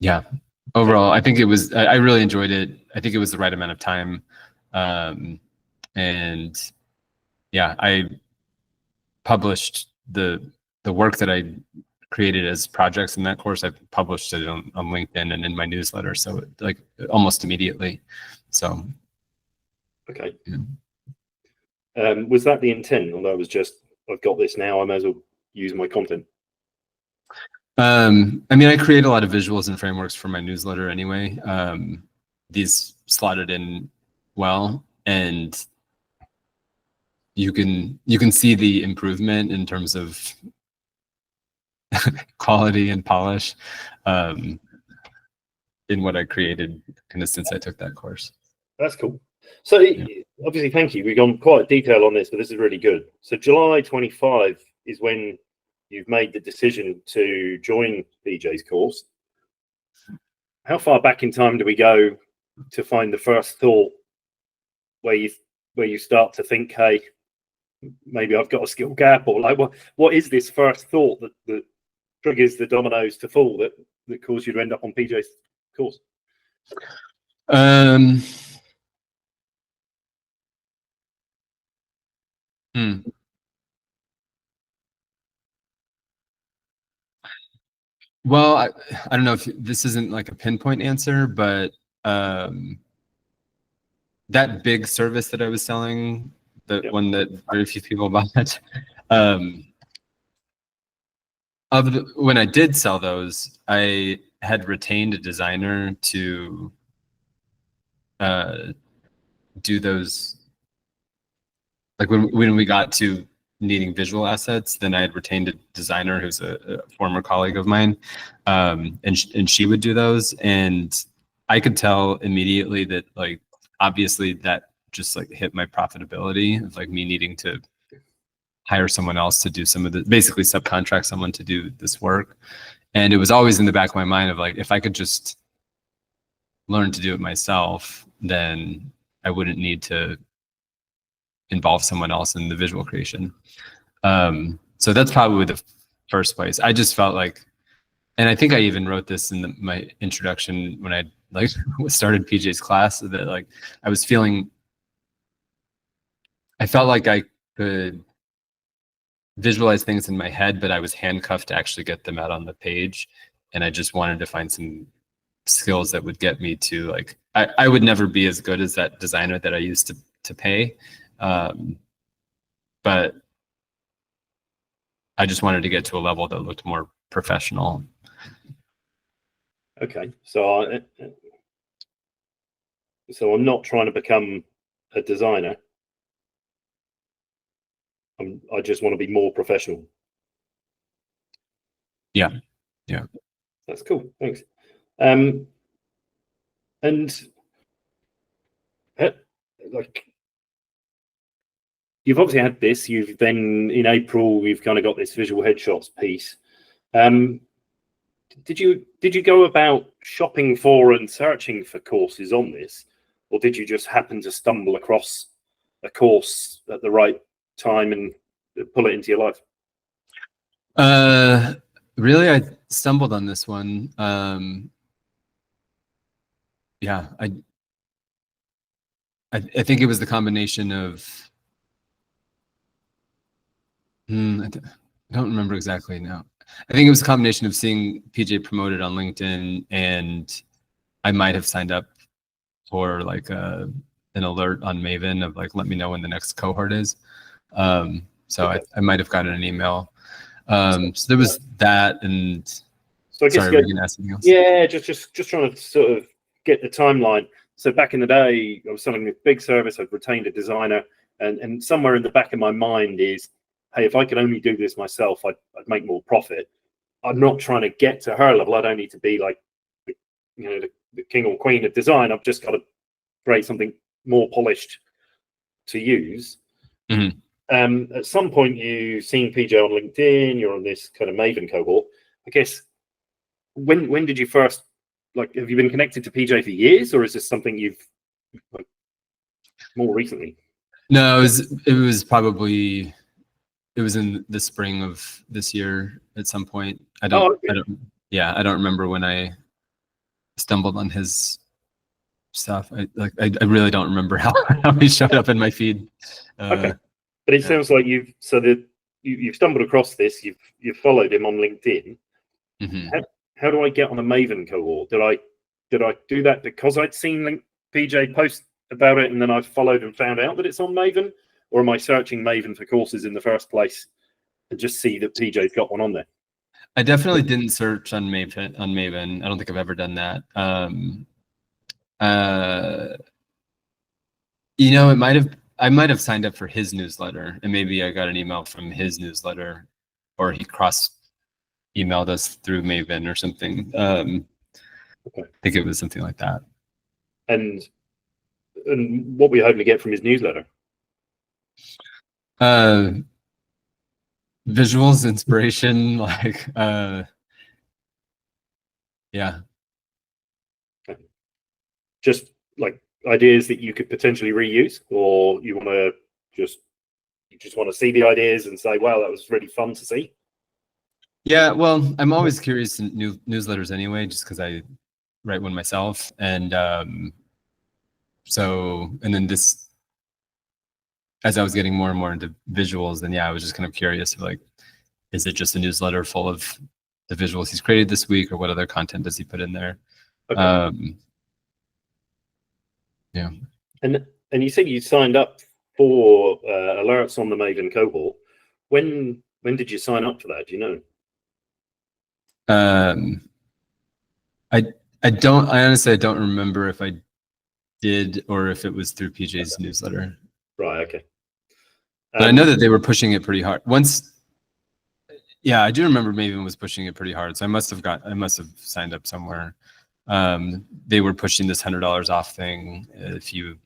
Speaker 3: yeah, overall, I think I really enjoyed it. I think it was the right amount of time. And yeah, I published the work that I created as projects in that course. I published it on LinkedIn and in my newsletter, so like almost immediately. So
Speaker 2: okay. Yeah. Was that the intent, or that was just, I've got this now, I may as well use my content?
Speaker 3: I mean, I create a lot of visuals and frameworks for my newsletter anyway. These slotted in well, and you can see the improvement in terms of quality and polish in what I created kind of since I took that course.
Speaker 2: That's cool. So yeah. Obviously, thank you. We've gone quite detail on this, but this is really good. So July 25 is when you've made the decision to join PJ's course. How far back in time do we go to find the first thought where you start to think, hey, maybe I've got a skill gap, or like what is this first thought that triggers the dominoes to fall that cause you to end up on PJ's course?
Speaker 3: Well, I don't know if this isn't like a pinpoint answer, but that big service that I was selling, the one that very few people bought, When I did sell those, I had retained a designer to do those. Like when we got to needing visual assets, then I had retained a designer who's a former colleague of mine, and she would do those. And I could tell immediately that, like, obviously that just like hit my profitability of like me needing to hire someone else to do some of the, basically subcontract someone to do this work. And it was always in the back of my mind of like, if I could just learn to do it myself, then I wouldn't need to involve someone else in the visual creation. So that's probably the first place. I just felt like, and I think I even wrote this in my introduction when I like started PJ's class, that like I felt like I could visualize things in my head, but I was handcuffed to actually get them out on the page. And I just wanted to find some skills that would get me to like, I would never be as good as that designer that I used to pay. But I just wanted to get to a level that looked more professional.
Speaker 2: Okay, so I'm not trying to become a designer. I just want to be more professional.
Speaker 3: Yeah.
Speaker 2: That's cool. Thanks. And like, you've obviously had this. You've then in April you've kind of got this visual headshots piece. Did you go about shopping for and searching for courses on this, or did you just happen to stumble across a course at the right time and pull it into your life?
Speaker 3: Really, I stumbled on this one. Yeah, I think it was the combination of. I don't remember exactly now. I think it was a combination of seeing PJ promoted on LinkedIn, and I might have signed up for like an alert on Maven of like, let me know when the next cohort is. So okay. I might have gotten an email. So there was that, and
Speaker 2: so I guess
Speaker 3: sorry, were you gonna ask something else?
Speaker 2: Yeah, just trying to sort of get the timeline. So back in the day, I was selling a big service. I'd retained a designer, and somewhere in the back of my mind is, hey, if I could only do this myself, I'd make more profit. I'm not trying to get to her level. I don't need to be like, the king or queen of design. I've just got to create something more polished to use.
Speaker 3: Mm-hmm.
Speaker 2: At some point, you've seen PJ on LinkedIn. You're on this kind of Maven cohort. I guess, when did you first, like, have you been connected to PJ for years, or is this something you've like more recently?
Speaker 3: No, it was probably. It was in the spring of this year at some point. I don't remember when I stumbled on his stuff. I really don't remember how he showed up in my feed.
Speaker 2: Okay, but it sounds like you've stumbled across this. You've followed him on LinkedIn.
Speaker 3: Mm-hmm.
Speaker 2: How do I get on a Maven cohort? Did I do that because I'd seen PJ post about it and then I followed and found out that it's on Maven? Or am I searching Maven for courses in the first place and just see that PJ's got one on there?
Speaker 3: I definitely didn't search on Maven. I don't think I've ever done that. I might have signed up for his newsletter, and maybe I got an email from his newsletter, or he emailed us through Maven or something. Okay. I think it was something like that.
Speaker 2: And what were you hoping to get from his newsletter?
Speaker 3: Visuals, inspiration, like yeah.
Speaker 2: Okay. Just like ideas that you could potentially reuse, or you just want to see the ideas and say, wow, that was really fun to see?
Speaker 3: Yeah, well, I'm always curious in newsletters anyway, just because I write one myself, and then this, as I was getting more and more into visuals, then I was just kind of curious, like, is it just a newsletter full of the visuals he's created this week, or what other content does he put in there? Okay. Yeah.
Speaker 2: And you said you signed up for alerts on the Maven cohort. When did you sign up for that? Do you know?
Speaker 3: I honestly don't remember if I did or if it was through PJ's newsletter.
Speaker 2: Right. Okay.
Speaker 3: But I know that they were pushing it pretty hard. Yeah, I do remember Maven was pushing it pretty hard. So I must have signed up somewhere. They were pushing this $100 off thing if you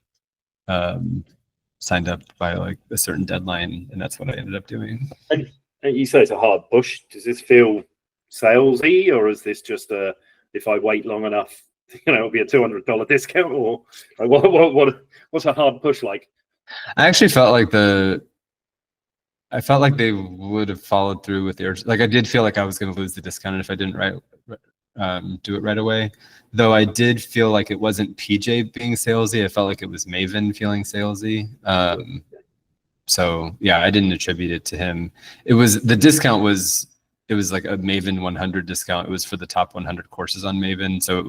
Speaker 3: signed up by like a certain deadline, and that's what I ended up doing.
Speaker 2: And you say it's a hard push. Does this feel salesy, or is this just if I wait long enough, it'll be a $200 discount, or like, what's a hard push like?
Speaker 3: I actually felt like they would have followed through with their, like I did feel like I was going to lose the discount if I didn't do it right away. Though I did feel like it wasn't PJ being salesy. I felt like it was Maven feeling salesy. So yeah, I didn't attribute it to him. It was like a Maven 100 discount. It was for the top 100 courses on Maven. So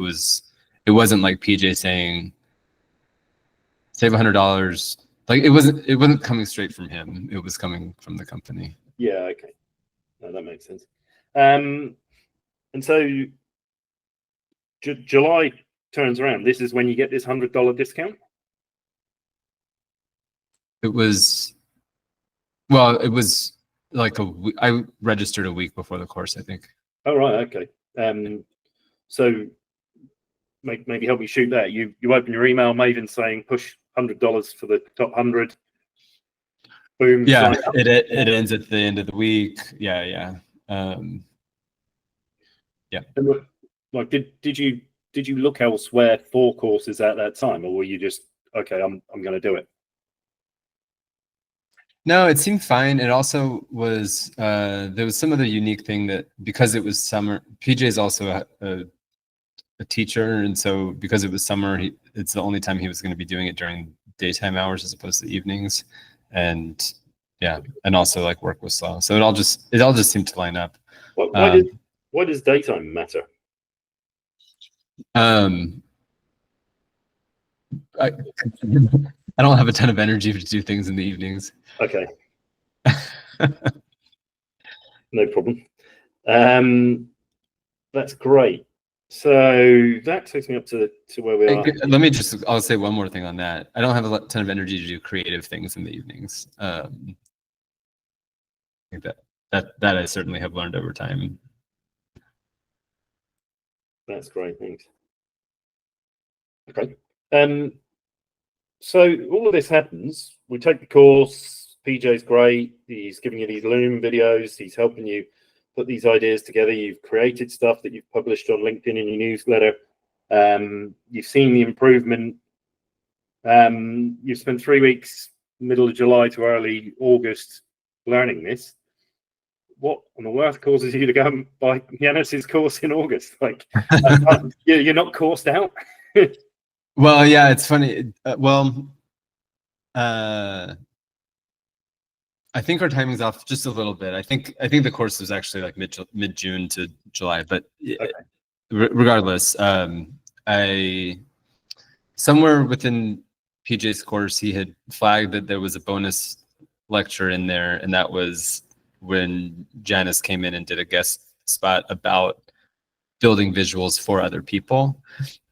Speaker 3: it wasn't like PJ saying save $100. Like it wasn't coming straight from him. It was coming from the company.
Speaker 2: Yeah. Okay. No, that makes sense. And so July turns around. This is when you get this $100 discount.
Speaker 3: It was like I registered a week before the course, I think.
Speaker 2: Oh, right. Okay. So maybe help me shoot that. You open your email, Maven saying push $100 for the top 100. Boom.
Speaker 3: Yeah, it ends at the end of the week. Yeah. Yeah.
Speaker 2: And like, did you look elsewhere for courses at that time, or were you just okay? I'm going to do it.
Speaker 3: No, it seemed fine. It also was there was some other unique thing that because it was summer, PJ is also a teacher, and so because it was summer, it's the only time he was going to be doing it during daytime hours as opposed to evenings, and yeah, and also like work was slow, so it all just seemed to line up.
Speaker 2: Why does daytime matter?
Speaker 3: I don't have a ton of energy to do things in the evenings.
Speaker 2: Okay. No problem. That's great. So that takes me up to where we are.
Speaker 3: I'll say one more thing on that. I don't have a ton of energy to do creative things in the evenings. I think that I certainly have learned over time.
Speaker 2: That's great. Thanks. Okay. So all of this happens. We take the course. PJ's great. He's giving you these Loom videos. He's helping you put these ideas together. You've created stuff that you've published on LinkedIn in your newsletter. You've seen the improvement. You've spent 3 weeks, middle of July to early August, learning this. What on the earth causes you to go and buy Janis's course in August? Like, you're not coursed out.
Speaker 3: Well, yeah, it's funny. I think our timing's off just a little bit. I think the course was actually like mid-June to July, but okay. Regardless, I somewhere within PJ's course he had flagged that there was a bonus lecture in there, and that was when Janis came in and did a guest spot about building visuals for other people,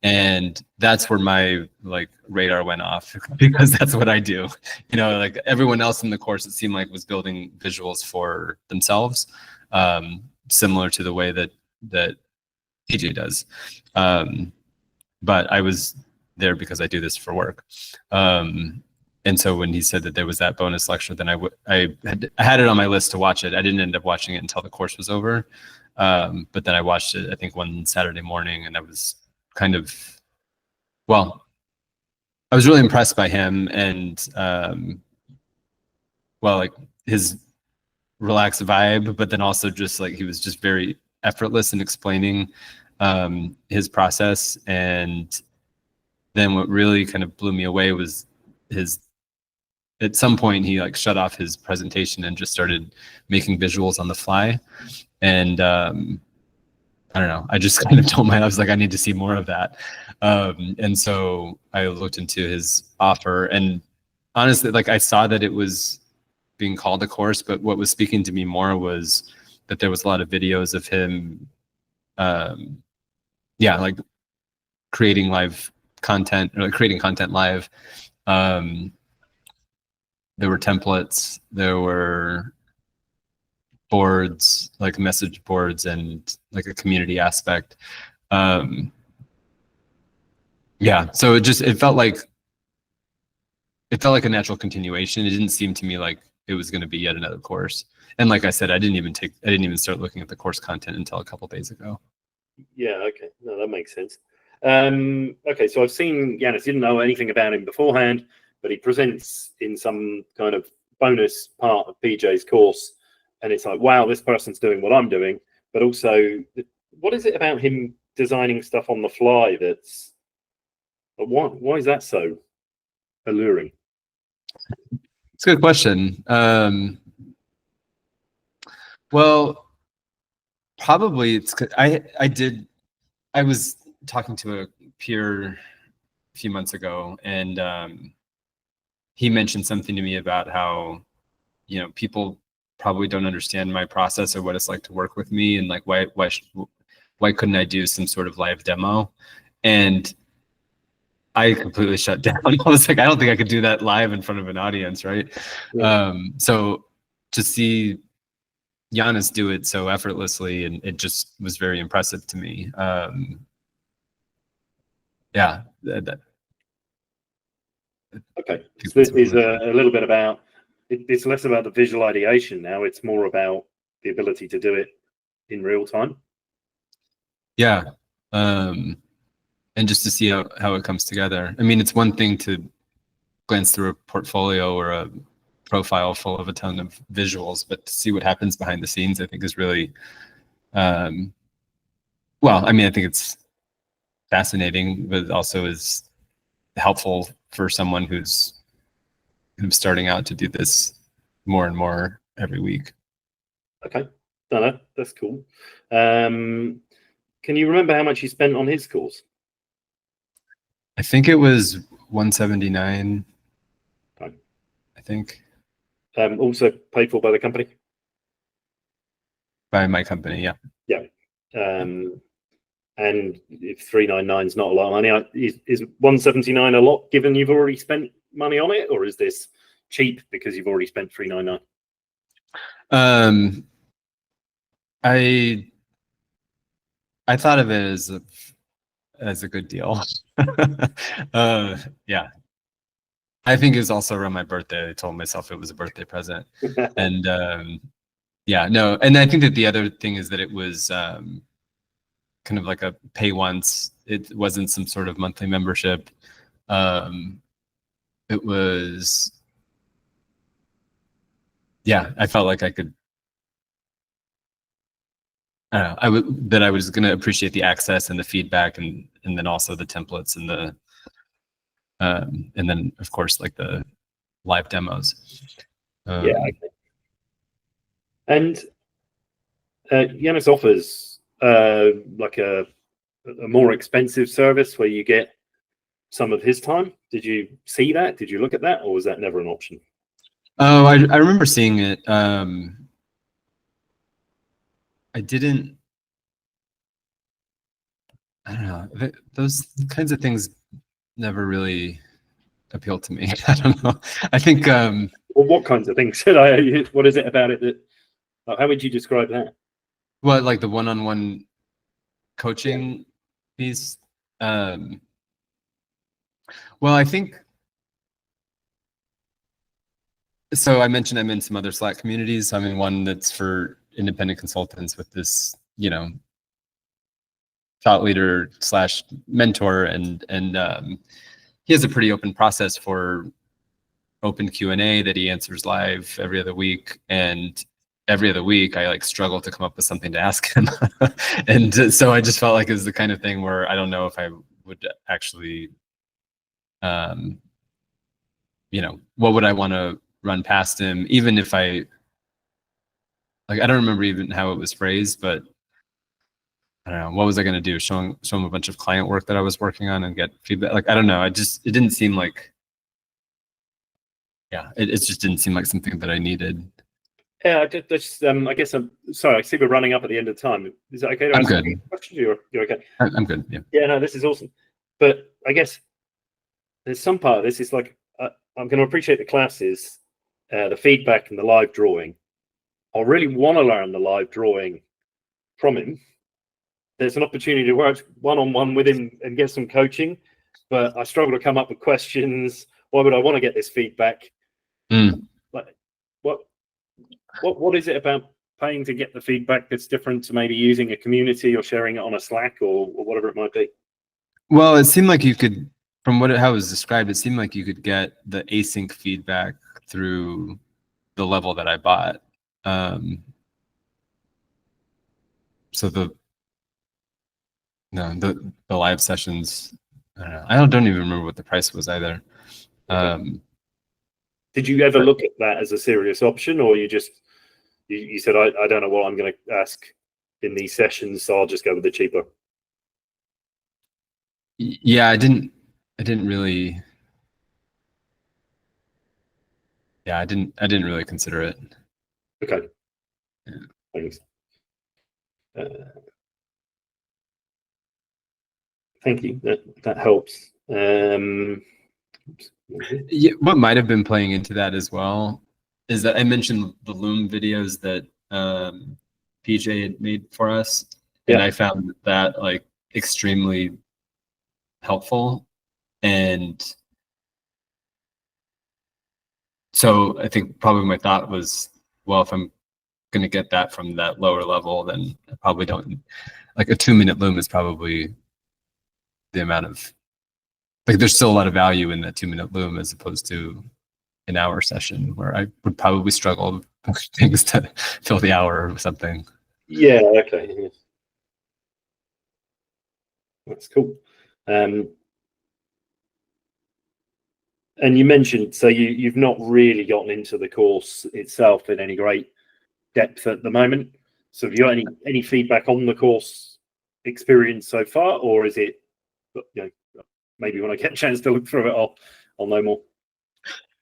Speaker 3: and that's where my like radar went off because that's what I do. Like everyone else in the course, it seemed like was building visuals for themselves, similar to the way that PJ does. But I was there because I do this for work. And so when he said that there was that bonus lecture, then I had it on my list to watch it. I didn't end up watching it until the course was over. But then I watched it, I think, one Saturday morning, and I was I was really impressed by him and, like his relaxed vibe, but then also just like, he was just very effortless in explaining his process. And then what really kind of blew me away was at some point he like shut off his presentation and just started making visuals on the fly. And I don't know, I just kind of I was like, I need to see more of that. And so I looked into his offer, and honestly, like I saw that it was being called a course, but what was speaking to me more was that there was a lot of videos of him yeah, like creating live content, or like creating content live. There were templates, there were boards, like message boards, and like a community aspect. Yeah, so it felt like a natural continuation. It didn't seem to me like it was going to be yet another course. And like I said, I didn't even start looking at the course content until a couple days ago.
Speaker 2: Yeah, okay. No, that makes sense. Okay, so I've seen Janis, didn't know anything about him beforehand, but he presents in some kind of bonus part of PJ's course, and it's like, wow, this person's doing what I'm doing. But also, what is it about him designing stuff on the fly that's, why is that so alluring?
Speaker 3: It's a good question. Well, probably it's, I was talking to a peer a few months ago, and he mentioned something to me about how, people probably don't understand my process or what it's like to work with me, and like why couldn't I do some sort of live demo? And I completely shut down. I was like, I don't think I could do that live in front of an audience, right?
Speaker 2: Yeah.
Speaker 3: So to see Janis do it so effortlessly, and it just was very impressive to me. Yeah.
Speaker 2: Okay. So this is a little bit about, it's less about the visual ideation now, it's more about the ability to do it in real time.
Speaker 3: Yeah. And just to see how it comes together. I mean, it's one thing to glance through a portfolio or a profile full of a ton of visuals, but to see what happens behind the scenes, I think is really, well, I mean, I think it's fascinating, but also is helpful for someone who's starting out to do this more and more every week.
Speaker 2: Okay, no, that's cool. Can you remember how much you spent on his course?
Speaker 3: I think it was $179.
Speaker 2: Okay.
Speaker 3: I think.
Speaker 2: Also paid for by the company?
Speaker 3: By my company, yeah.
Speaker 2: Yeah. And if $399 is not a lot of money, is $179 a lot given you've already spent money on it, or is this cheap because you've already spent $399?
Speaker 3: I thought of it as a good deal. Yeah. I think it was also around my birthday. I told myself it was a birthday present. And yeah, no. And I think that the other thing is that it was kind of like a pay once. It wasn't some sort of monthly membership. It was, yeah, I felt like I could, I don't know, I was going to appreciate the access and the feedback, and then also the templates and then of course like the live demos.
Speaker 2: Yeah. Okay. And Janis offers like a more expensive service where you get some of his time. Did you see that? Did you look at that, or was that never an option?
Speaker 3: Oh, I remember seeing it. I didn't. I don't know. Those kinds of things never really appealed to me. I don't know. I think.
Speaker 2: Well, what kinds of things? What is it about it that? How would you describe that?
Speaker 3: Well, like the one-on-one coaching piece. Well, I think. So I mentioned I'm in some other Slack communities. I'm in one that's for independent consultants with this, thought leader / mentor, and he has a pretty open process for open Q&A that he answers live every other week. And every other week I like struggle to come up with something to ask him. And so I just felt like it was the kind of thing where I don't know if I would actually, what would I want to run past him, even if I don't remember even how it was phrased, but I don't know, what was I going to do? Show him a bunch of client work that I was working on and get feedback? Like, I don't know. It didn't seem like, it just didn't seem like something that I needed.
Speaker 2: Yeah, I guess I'm sorry. I see we're running up at the end of the time. Is that okay to
Speaker 3: I'm
Speaker 2: ask
Speaker 3: good.
Speaker 2: any questions? You're okay.
Speaker 3: I'm good. Yeah.
Speaker 2: Yeah, no, this is awesome. But I guess there's some part of this is like I'm going to appreciate the classes, the feedback, and the live drawing. I really want to learn the live drawing from him. There's an opportunity to work one-on-one with him and get some coaching, but I struggle to come up with questions. Why would I want to get this feedback? Like, what is it about paying to get the feedback that's different to maybe using a community or sharing it on a Slack or whatever it might be?
Speaker 3: Well, it seemed like you could, from how it was described, it seemed like you could get the async feedback through the level that I bought. So the live sessions, I don't know. I don't even remember what the price was either.
Speaker 2: Did you ever look at that as a serious option, or you just you said I don't know what I'm going to ask in these sessions, so I'll just go with the cheaper?
Speaker 3: Yeah, I didn't really. Yeah, I didn't really consider it.
Speaker 2: Okay.
Speaker 3: Yeah.
Speaker 2: Thanks. Thank you. That helps.
Speaker 3: Yeah, what might have been playing into that as well is that I mentioned the Loom videos that PJ had made for us, and I found that like extremely helpful. And so I think probably my thought was, well, if I'm going to get that from that lower level, then I probably don't, like a 2-minute Loom is probably the amount of, like there's still a lot of value in that 2-minute Loom as opposed to an hour session where I would probably struggle with things to fill the hour or something.
Speaker 2: Yeah, okay. That's cool. And you mentioned, so you've not really gotten into the course itself in any great depth at the moment. So have you got any feedback on the course experience so far, or is it, maybe when I get a chance to look through it, I'll know more?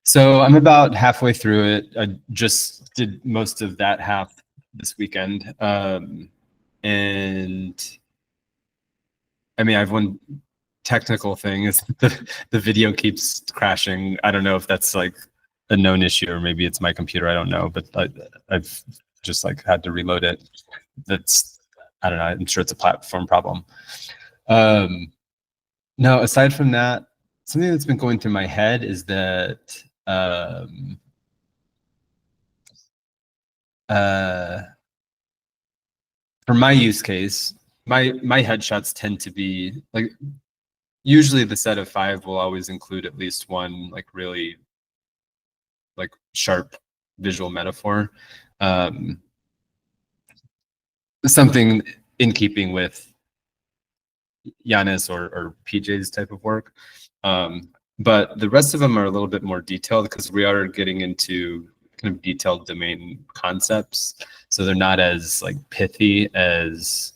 Speaker 3: So I'm about halfway through it. I just did most of that half this weekend. And I mean, I've one technical thing is the video keeps crashing. I don't know if that's like a known issue or maybe it's my computer. I don't know, but I've just like had to reload it. I don't know. I'm sure it's a platform problem. No, aside from that, something that's been going through my head is that for my use case, my headshots tend to be like, usually the set of 5 will always include at least one like really like sharp visual metaphor, something in keeping with Janis or PJ's type of work. But the rest of them are a little bit more detailed because we are getting into kind of detailed domain concepts. So they're not as like pithy as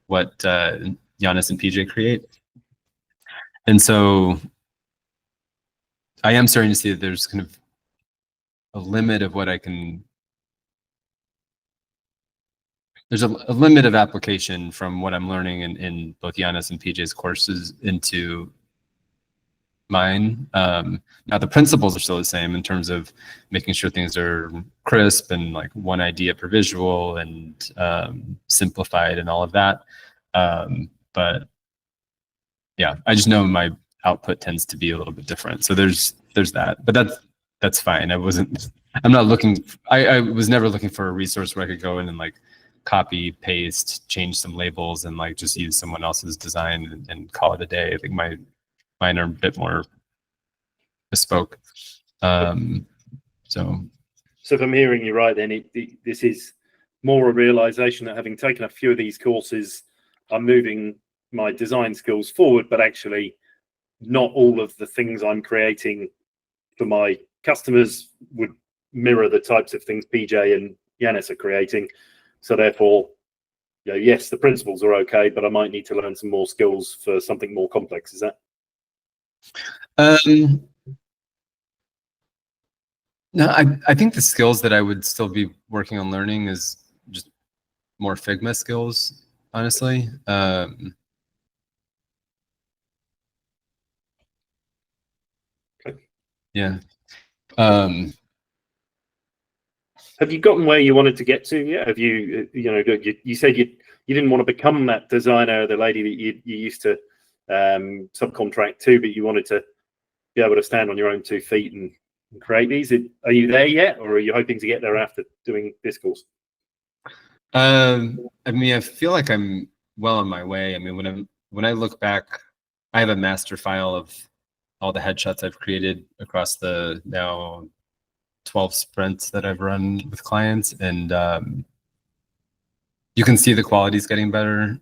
Speaker 3: what Janis and PJ create. And so I am starting to see that there's kind of a limit of what I can, there's a limit of application from what I'm learning in both Janis and PJ's courses into mine. Now the principles are still the same in terms of making sure things are crisp and like one idea per visual and simplified and all of that. But yeah, I just know my output tends to be a little bit different. So there's that, but that's fine. I was never looking for a resource where I could go in and like copy, paste, change some labels and like just use someone else's design and call it a day. I think mine are a bit more bespoke. So
Speaker 2: if I'm hearing you right, then this is more a realization that having taken a few of these courses, I'm moving my design skills forward, but actually not all of the things I'm creating for my customers would mirror the types of things PJ and Janis are creating. So therefore, yes, the principles are okay, but I might need to learn some more skills for something more complex. Is that?
Speaker 3: No, I think the skills that I would still be working on learning is just more Figma skills, honestly.
Speaker 2: Okay.
Speaker 3: Yeah.
Speaker 2: Have you gotten where you wanted to get to yet? Have you, you said you didn't want to become that designer, the lady that you used to subcontract to, but you wanted to be able to stand on your own 2 feet and create these. Are you there yet, or are you hoping to get there after doing this course?
Speaker 3: I mean, I feel like I'm well on my way. I mean, when I look back, I have a master file of all the headshots I've created across the now 12 sprints that I've run with clients, and you can see the quality's getting better.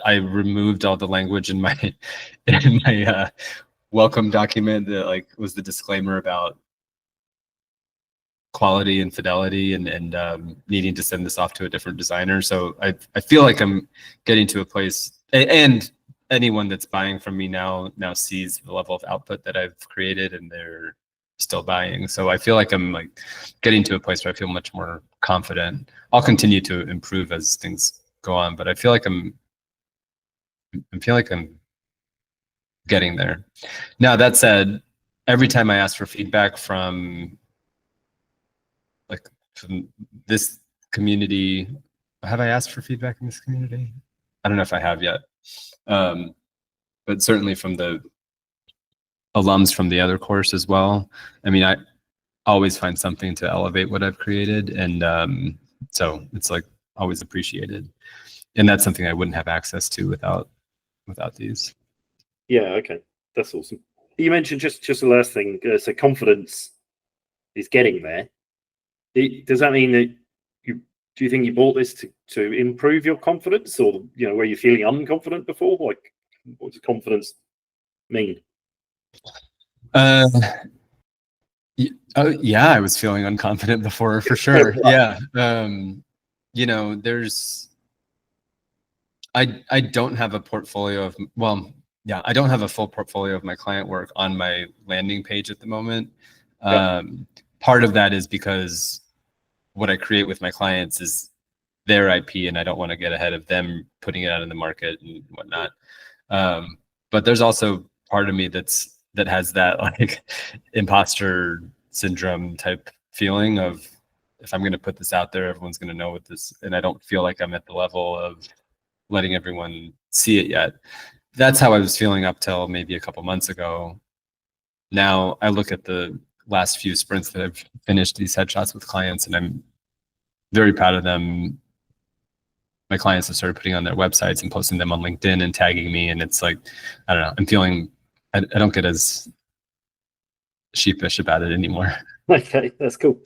Speaker 3: I removed all the language in my welcome document that like was the disclaimer about quality and fidelity and needing to send this off to a different designer. So I feel like I'm getting to a place, and anyone that's buying from me now sees the level of output that I've created, and they're still buying. So I feel like I'm like getting to a place where I feel much more confident. I'll continue to improve as things go on, but I feel like I'm getting there. Now, that said, every time I ask for feedback from this community, have I asked for feedback in this community? I don't know if I have yet, but certainly from the alums from the other course as well. I mean, I always find something to elevate what I've created, and so it's like always appreciated, and that's something I wouldn't have access to without these.
Speaker 2: Yeah, okay, that's awesome. You mentioned just the last thing, so confidence is getting there. Does that mean that do you think you bought this to improve your confidence, or were you feeling unconfident before? Like, what does confidence mean?
Speaker 3: Yeah, I was feeling unconfident before, for sure. Yeah. I don't have a portfolio of, I don't have a full portfolio of my client work on my landing page at the moment. Part of that is because what I create with my clients is their IP, and I don't want to get ahead of them putting it out in the market and whatnot. But there's also part of me that has that like imposter syndrome type feeling of, if I'm going to put this out there, everyone's going to know what this, and I don't feel like I'm at the level of letting everyone see it yet. That's how I was feeling up till maybe a couple months ago. Now I look at the last few sprints that I've finished these headshots with clients, and I'm very proud of them. My clients have started putting on their websites and posting them on LinkedIn and tagging me, and it's like, I don't know, I'm feeling, I don't get as sheepish about it anymore.
Speaker 2: Okay, that's cool.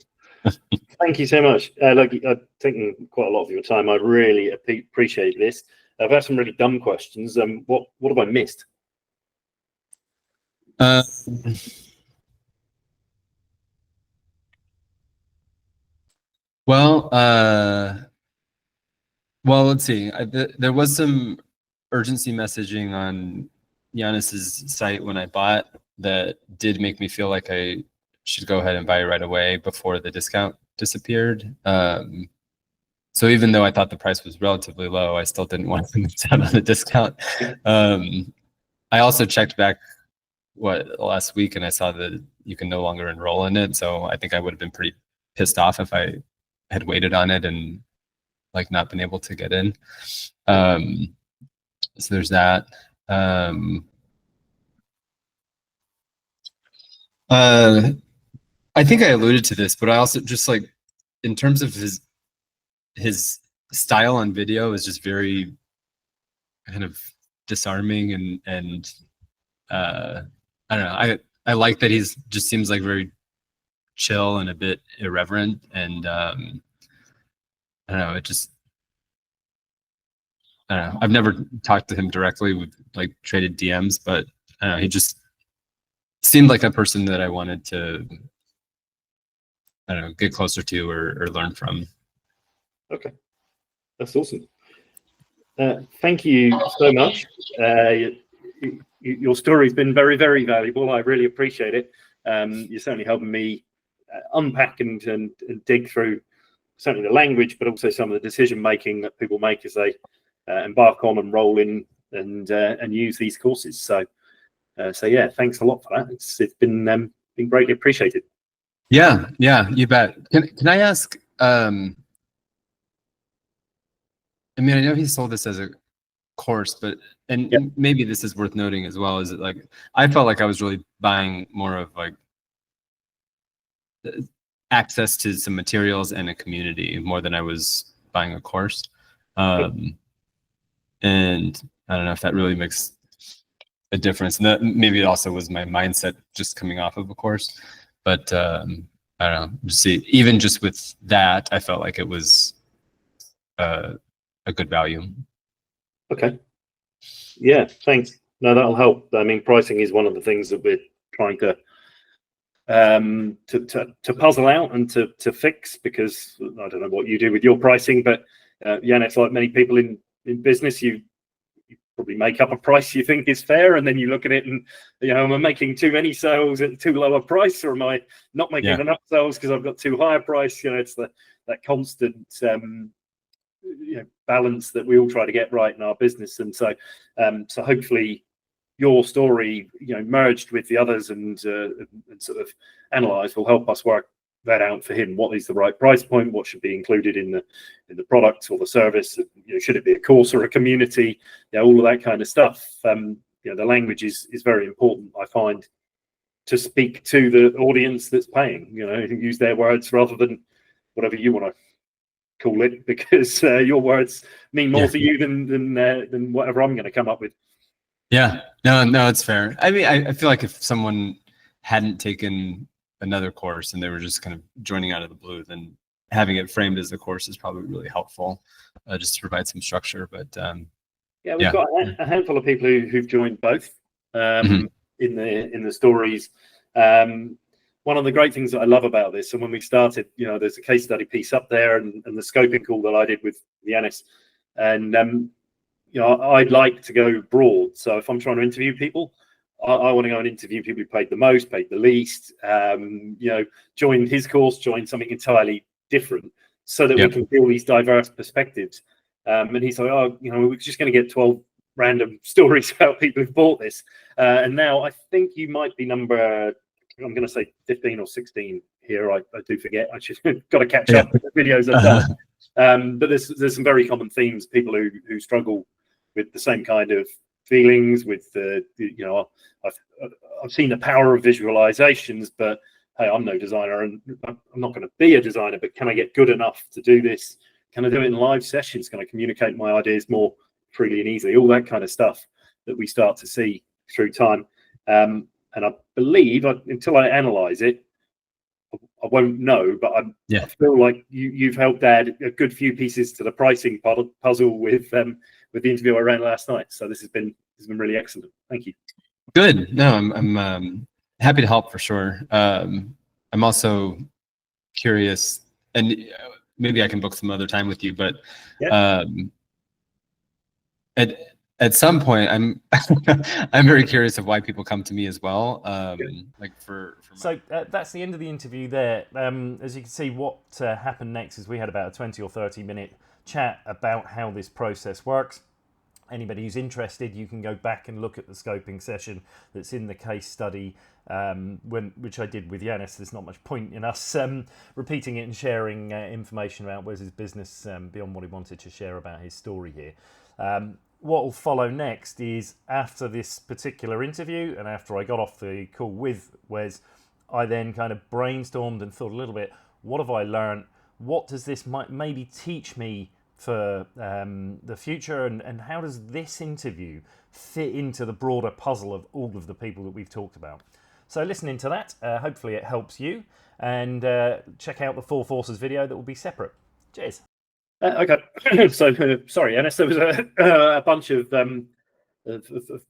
Speaker 2: Thank you so much. Look, I've taken quite a lot of your time. I really appreciate this. I've had some really dumb questions. What have I missed?
Speaker 3: Well, let's see. There was some urgency messaging on Janis's site when I bought that did make me feel like I should go ahead and buy it right away before the discount disappeared. So even though I thought the price was relatively low, I still didn't want to miss out on the discount. I also checked back last week, and I saw that you can no longer enroll in it. So I think I would have been pretty pissed off if I had waited on it and like not been able to get in. So there's that. I think I alluded to this, but I also just like, in terms of his style on video is just very kind of disarming, and I don't know. I like that he's just seems like very chill and a bit irreverent, and I don't know. I don't know. I've never talked to him directly. We've like traded DMs, but I don't know, he just seemed like a person that I wanted to, I don't know, get closer to or learn from.
Speaker 2: Okay, that's awesome. Thank you so much. Your story's been very, very valuable. I really appreciate it. You're certainly helping me unpack and dig through certainly the language, but also some of the decision making that people make as they embark on and roll in and use these courses. So yeah, thanks a lot for that. It's been greatly appreciated.
Speaker 3: Yeah, you bet. Can I ask? I mean, I know he sold this as a course, but maybe this is worth noting as well. Is it like I felt like I was really buying more of like access to some materials and a community more than I was buying a course. And I don't know if that really makes a difference. And that maybe it also was my mindset just coming off of a course. But I don't know. See, even just with that, I felt like it was a good value.
Speaker 2: Okay. Yeah, thanks. No, that'll help. I mean, pricing is one of the things that we're trying to puzzle out and to fix, because I don't know what you do with your pricing, but Janis, like many people in business, you probably make up a price you think is fair, and then you look at it and, am I making too many sales at too low a price, or am I not making enough sales because I've got too high a price? It's that constant balance that we all try to get right in our business. And so hopefully your story, merged with the others and sort of analysed, will help us work that out for him. What is the right price point? What should be included in the product or the service? Should it be a course or a community? All of that kind of stuff. The language is very important, I find, to speak to the audience that's paying. Use their words rather than whatever you want to call it, because your words mean more to you than whatever I'm going to come up with.
Speaker 3: Yeah, no, it's fair. I mean, I feel like if someone hadn't taken another course and they were just kind of joining out of the blue, then having it framed as a course is probably really helpful, just to provide some structure. But
Speaker 2: we've got a handful of people who've joined both in the stories. One of the great things that I love about this, and when we started, there's a case study piece up there and the scoping call that I did with Janis, and I'd like to go broad. So if I'm trying to interview people, I want to go and interview people who paid the most, paid the least, joined his course, joined something entirely different, so that we can feel these diverse perspectives. And he's like, we're just going to get 12 random stories about people who've bought this. And now I think you might be number, I'm going to say 15 or 16 here. I do forget. I just got to catch up with the videos I've done. But there's some very common themes. People who struggle with the same kind of feelings. With I've seen the power of visualizations, but hey, I'm no designer, and I'm not going to be a designer. But can I get good enough to do this? Can I do it in live sessions? Can I communicate my ideas more freely and easily? All that kind of stuff that we start to see through time. And I believe, until I analyze it, I won't know, but I feel like you've helped add a good few pieces to the pricing puzzle with the interview I ran last night. So this has been really excellent. Thank you.
Speaker 3: Good. No, I'm happy to help for sure. I'm also curious, and maybe I can book some other time with you, but at some point, I'm I'm very curious of why people come to me as well.
Speaker 1: So that's the end of the interview there. As you can see, what happened next is we had about a 20 or 30-minute chat about how this process works. Anybody who's interested, you can go back and look at the scoping session that's in the case study, which I did with Janis. There's not much point in us repeating it and sharing information about Wes's business beyond what he wanted to share about his story here. What will follow next is, after this particular interview and after I got off the call with Wes, I then kind of brainstormed and thought a little bit, what have I learned? What does this maybe teach me for the future, and how does this interview fit into the broader puzzle of all of the people that we've talked about? So listening to that, hopefully it helps you, and check out the Four Forces video that will be separate. Cheers.
Speaker 2: Okay, so sorry, Janis, there was a bunch of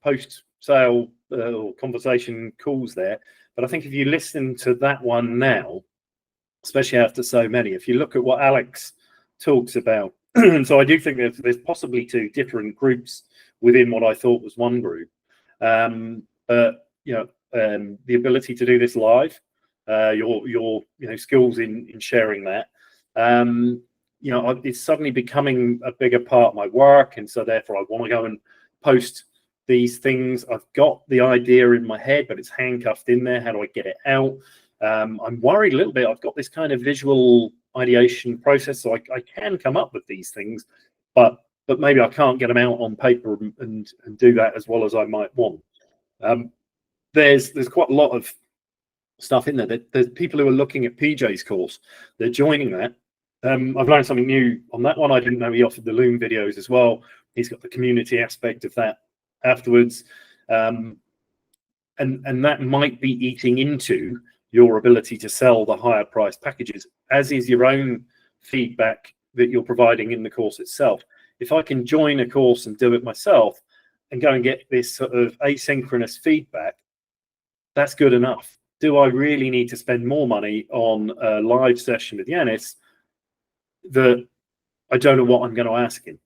Speaker 2: post-sale or conversation calls there, but I think if you listen to that one now, especially after so many, if you look at what Alex talks about, and so I do think there's possibly two different groups within what I thought was one group, but the ability to do this live your skills in sharing that. It's suddenly becoming a bigger part of my work, and so therefore I want to go and post these things. I've got the idea in my head, but it's handcuffed in there. How do I get it out? I'm worried a little bit. I've got this kind of visual ideation process, so I can come up with these things, but maybe I can't get them out on paper and do that as well as I might want. There's quite a lot of stuff in there. There's people who are looking at PJ's course. They're joining that. I've learned something new on that one. I didn't know he offered the Loom videos as well. He's got the community aspect of that afterwards. And that might be eating into your ability to sell the higher price packages, as is your own feedback that you're providing in the course itself. If I can join a course and do it myself and go and get this sort of asynchronous feedback, that's good enough. Do I really need to spend more money on a live session with Janis that I don't know what I'm going to ask him?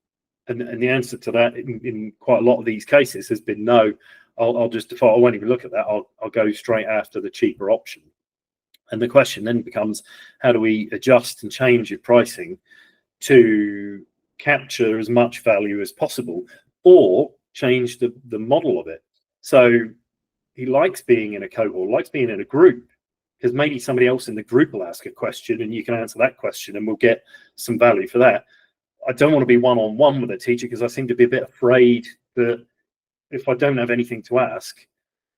Speaker 2: And the answer to that in quite a lot of these cases has been no. I'll just default. I won't even look at that. I'll go straight after the cheaper option. And the question then becomes, how do we adjust and change your pricing to capture as much value as possible, or change the model of it? So he likes being in a cohort, likes being in a group, because maybe somebody else in the group will ask a question and you can answer that question and we'll get some value for that. I don't want to be one-on-one with a teacher because I seem to be a bit afraid that if I don't have anything to ask,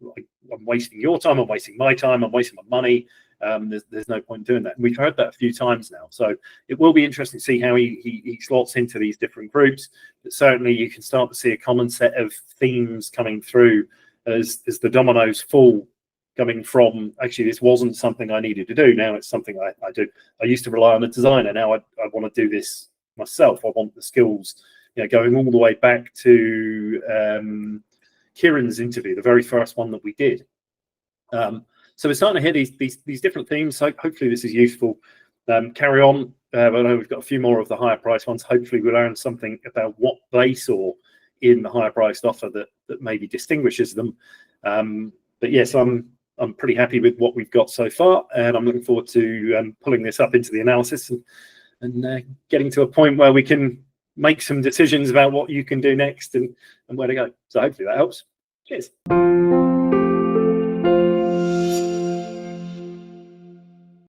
Speaker 2: I'm wasting your time, I'm wasting my time, I'm wasting my money. There's no point in doing that. And we've heard that a few times now. So it will be interesting to see how he slots into these different groups. But certainly you can start to see a common set of themes coming through as the dominoes fall, coming from, actually, this wasn't something I needed to do. Now it's something I do. I used to rely on a designer. Now I want to do this myself. I want the skills, going all the way back to Kieran's interview, the very first one that we did. So we're starting to hear these different themes. So hopefully this is useful. Carry on. I know we've got a few more of the higher price ones. Hopefully we learn something about what they saw in the higher priced offer that maybe distinguishes them. But yes, I'm pretty happy with what we've got so far, and I'm looking forward to pulling this up into the analysis and getting to a point where we can make some decisions about what you can do next and where to go. So hopefully that helps. Cheers.